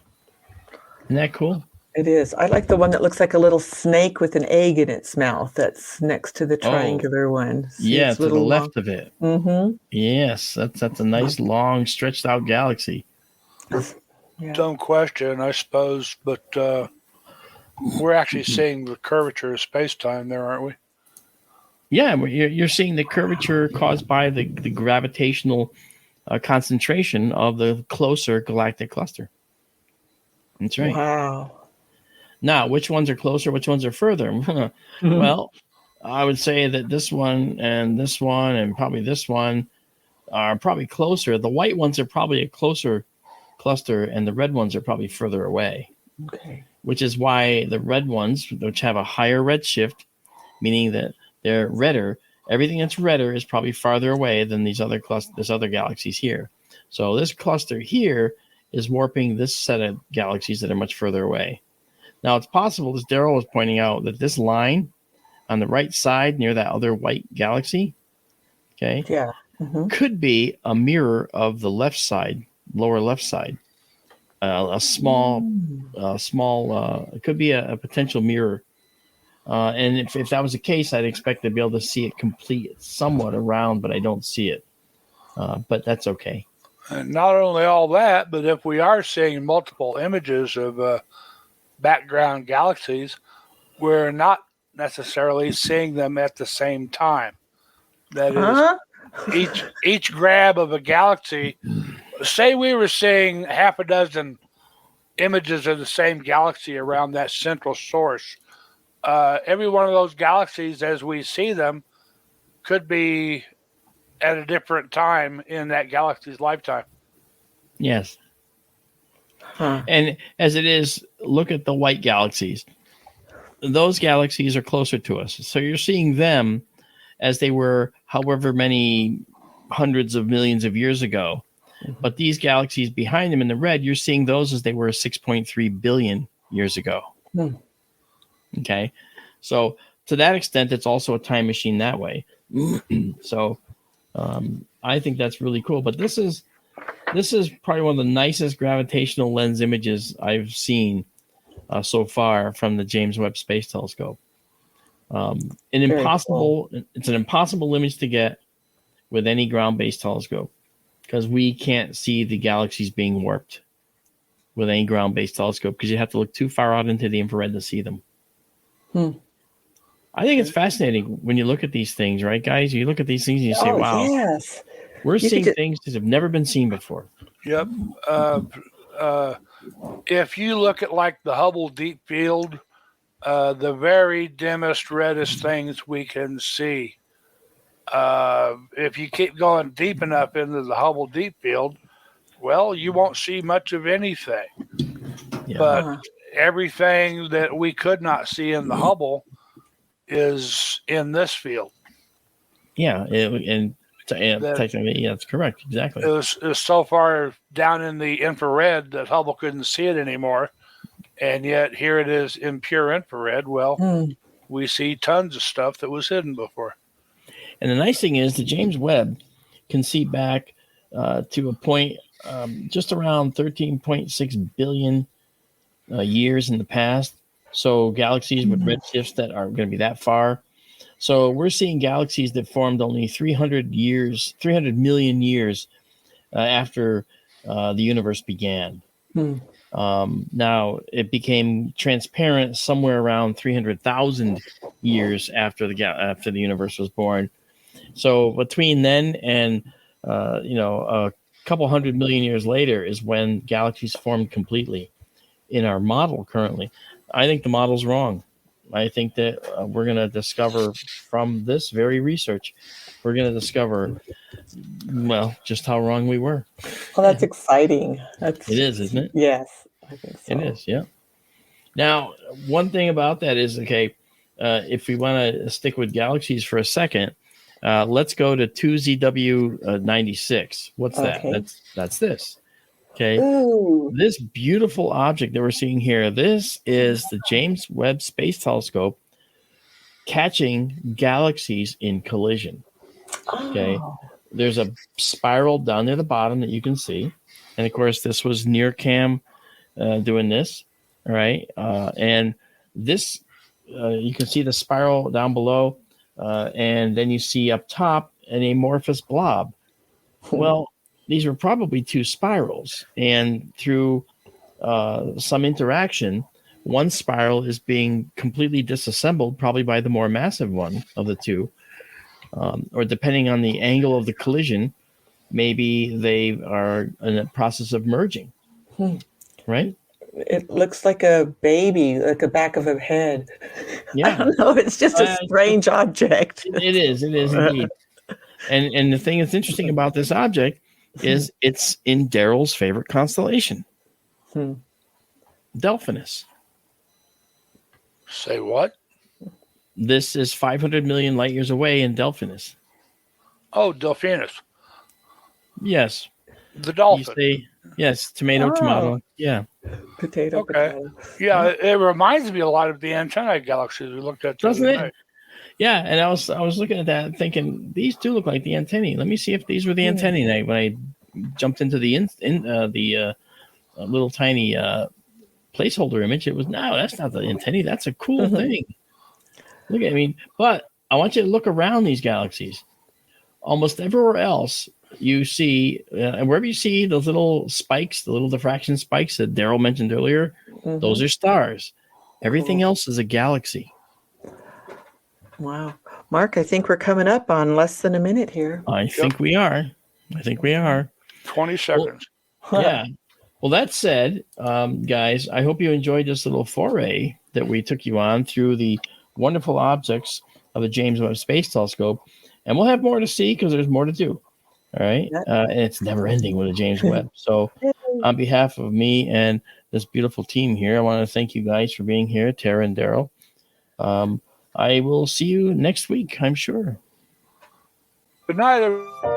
that cool? It is. I like the one that looks like a little snake with an egg in its mouth that's next to the triangular one. See, yeah, to the left long. of it. Yes, that's a nice, long, stretched out galaxy. Yeah. Dumb question, I suppose, but we're actually seeing the curvature of space-time there, aren't we? Yeah, you're seeing the curvature caused by the gravitational concentration of the closer galactic cluster. That's right. Wow. Now, which ones are closer? Which ones are further? Well, I would say that this one and probably this one are probably closer. The white ones are probably a closer cluster, and the red ones are probably further away. Okay. Which is why the red ones, which have a higher redshift, meaning that they're redder, everything that's redder is probably farther away than these other galaxies here. So this cluster here is warping this set of galaxies that are much further away. Now, it's possible, as Daryl was pointing out, that this line on the right side near that other white galaxy, okay, could be a mirror of the left side, lower left side. A small, it could be a potential mirror. And if that was the case, I'd expect to be able to see it complete somewhat around, but I don't see it. But that's okay. And not only all that, but if we are seeing multiple images of background galaxies, we're not necessarily seeing them at the same time. That is, each grab of a galaxy, say we were seeing half a dozen images of the same galaxy around that central source. Every one of those galaxies, as we see them, could be at a different time in that galaxy's lifetime. Yes. And as it is, look at the white galaxies. Those galaxies are closer to us. So you're seeing them as they were however many hundreds of millions of years ago. But these galaxies behind them in the red, you're seeing those as they were 6.3 billion years ago. Okay. So to that extent, it's also a time machine that way. So I think that's really cool. But this is probably one of the nicest gravitational lens images I've seen so far from the James Webb Space Telescope. It's an impossible image to get with any ground-based telescope because we can't see the galaxies being warped with any ground-based telescope because you have to look too far out into the infrared to see them. I think it's fascinating when you look at these things, right, guys? You look at these things and you say, wow, yes. We're seeing things that have never been seen before. Yep. If you look at like the Hubble Deep Field, the very dimmest, reddest things we can see. If you keep going deep enough into the Hubble Deep Field, well, you won't see much of anything. Yeah. But everything that we could not see in the Hubble is in this field. Yeah, and Technically, yeah, that's correct. Exactly. It was so far down in the infrared that Hubble couldn't see it anymore. And yet here it is in pure infrared. Well, we see tons of stuff that was hidden before. And the nice thing is the James Webb can see back to a point just around 13.6 billion years in the past. So galaxies with redshifts that are going to be that far. So we're seeing galaxies that formed only 300 million years after the universe began. Now it became transparent somewhere around 300,000 years after the universe was born. So between then and a couple 100 million years later is when galaxies formed completely in our model currently. I think the model's wrong. I think that we're going to discover from this very research, we're going to discover, just how wrong we were. Well, that's exciting. It is, isn't it? Yes, I think so. It is, yeah. Now, one thing about that is, if we want to stick with galaxies for a second, let's go to 2ZW96. What's that? That's this. Okay. Ooh. This beautiful object that we're seeing here, this is the James Webb Space Telescope catching galaxies in collision. Okay. Oh. There's a spiral down near the bottom that you can see. And of course, this was NIRCam doing this. All right. And this, you can see the spiral down below. And then you see up top an amorphous blob. Well, these were probably two spirals. And through some interaction, one spiral is being completely disassembled, probably by the more massive one of the two. Or depending on the angle of the collision, maybe they are in the process of merging. Right? It looks like a baby, like the back of a head. Yeah. I don't know. It's just a strange object. It is indeed. And the thing that's interesting about this object is it's in Daryl's favorite constellation, Delphinus. Say what? This is 500 million light years away in Delphinus. Oh, Delphinus. Yes. The dolphin. Yes, tomato. Yeah. Potato. Yeah, it reminds me a lot of the antenna galaxies we looked at. Doesn't it? Yeah, and I was looking at that thinking, these do look like the antennae. Let me see if these were the antennae. When I jumped into the little tiny placeholder image, it was, no, that's not the antennae. That's a cool thing. Look at, but I want you to look around these galaxies. Almost everywhere else, you see, and wherever you see those little spikes, the little diffraction spikes that Daryl mentioned earlier, those are stars. Everything else is a galaxy. Wow. Mark, I think we're coming up on less than a minute here. I think we are. 20 seconds. Yeah. Well, that said, guys, I hope you enjoyed this little foray that we took you on through the wonderful objects of the James Webb Space Telescope. And we'll have more to see because there's more to do. All right. And it's never ending with the James Webb. So on behalf of me and this beautiful team here, I want to thank you guys for being here, Tara and Daryl. I will see you next week, I'm sure. Good night, everyone.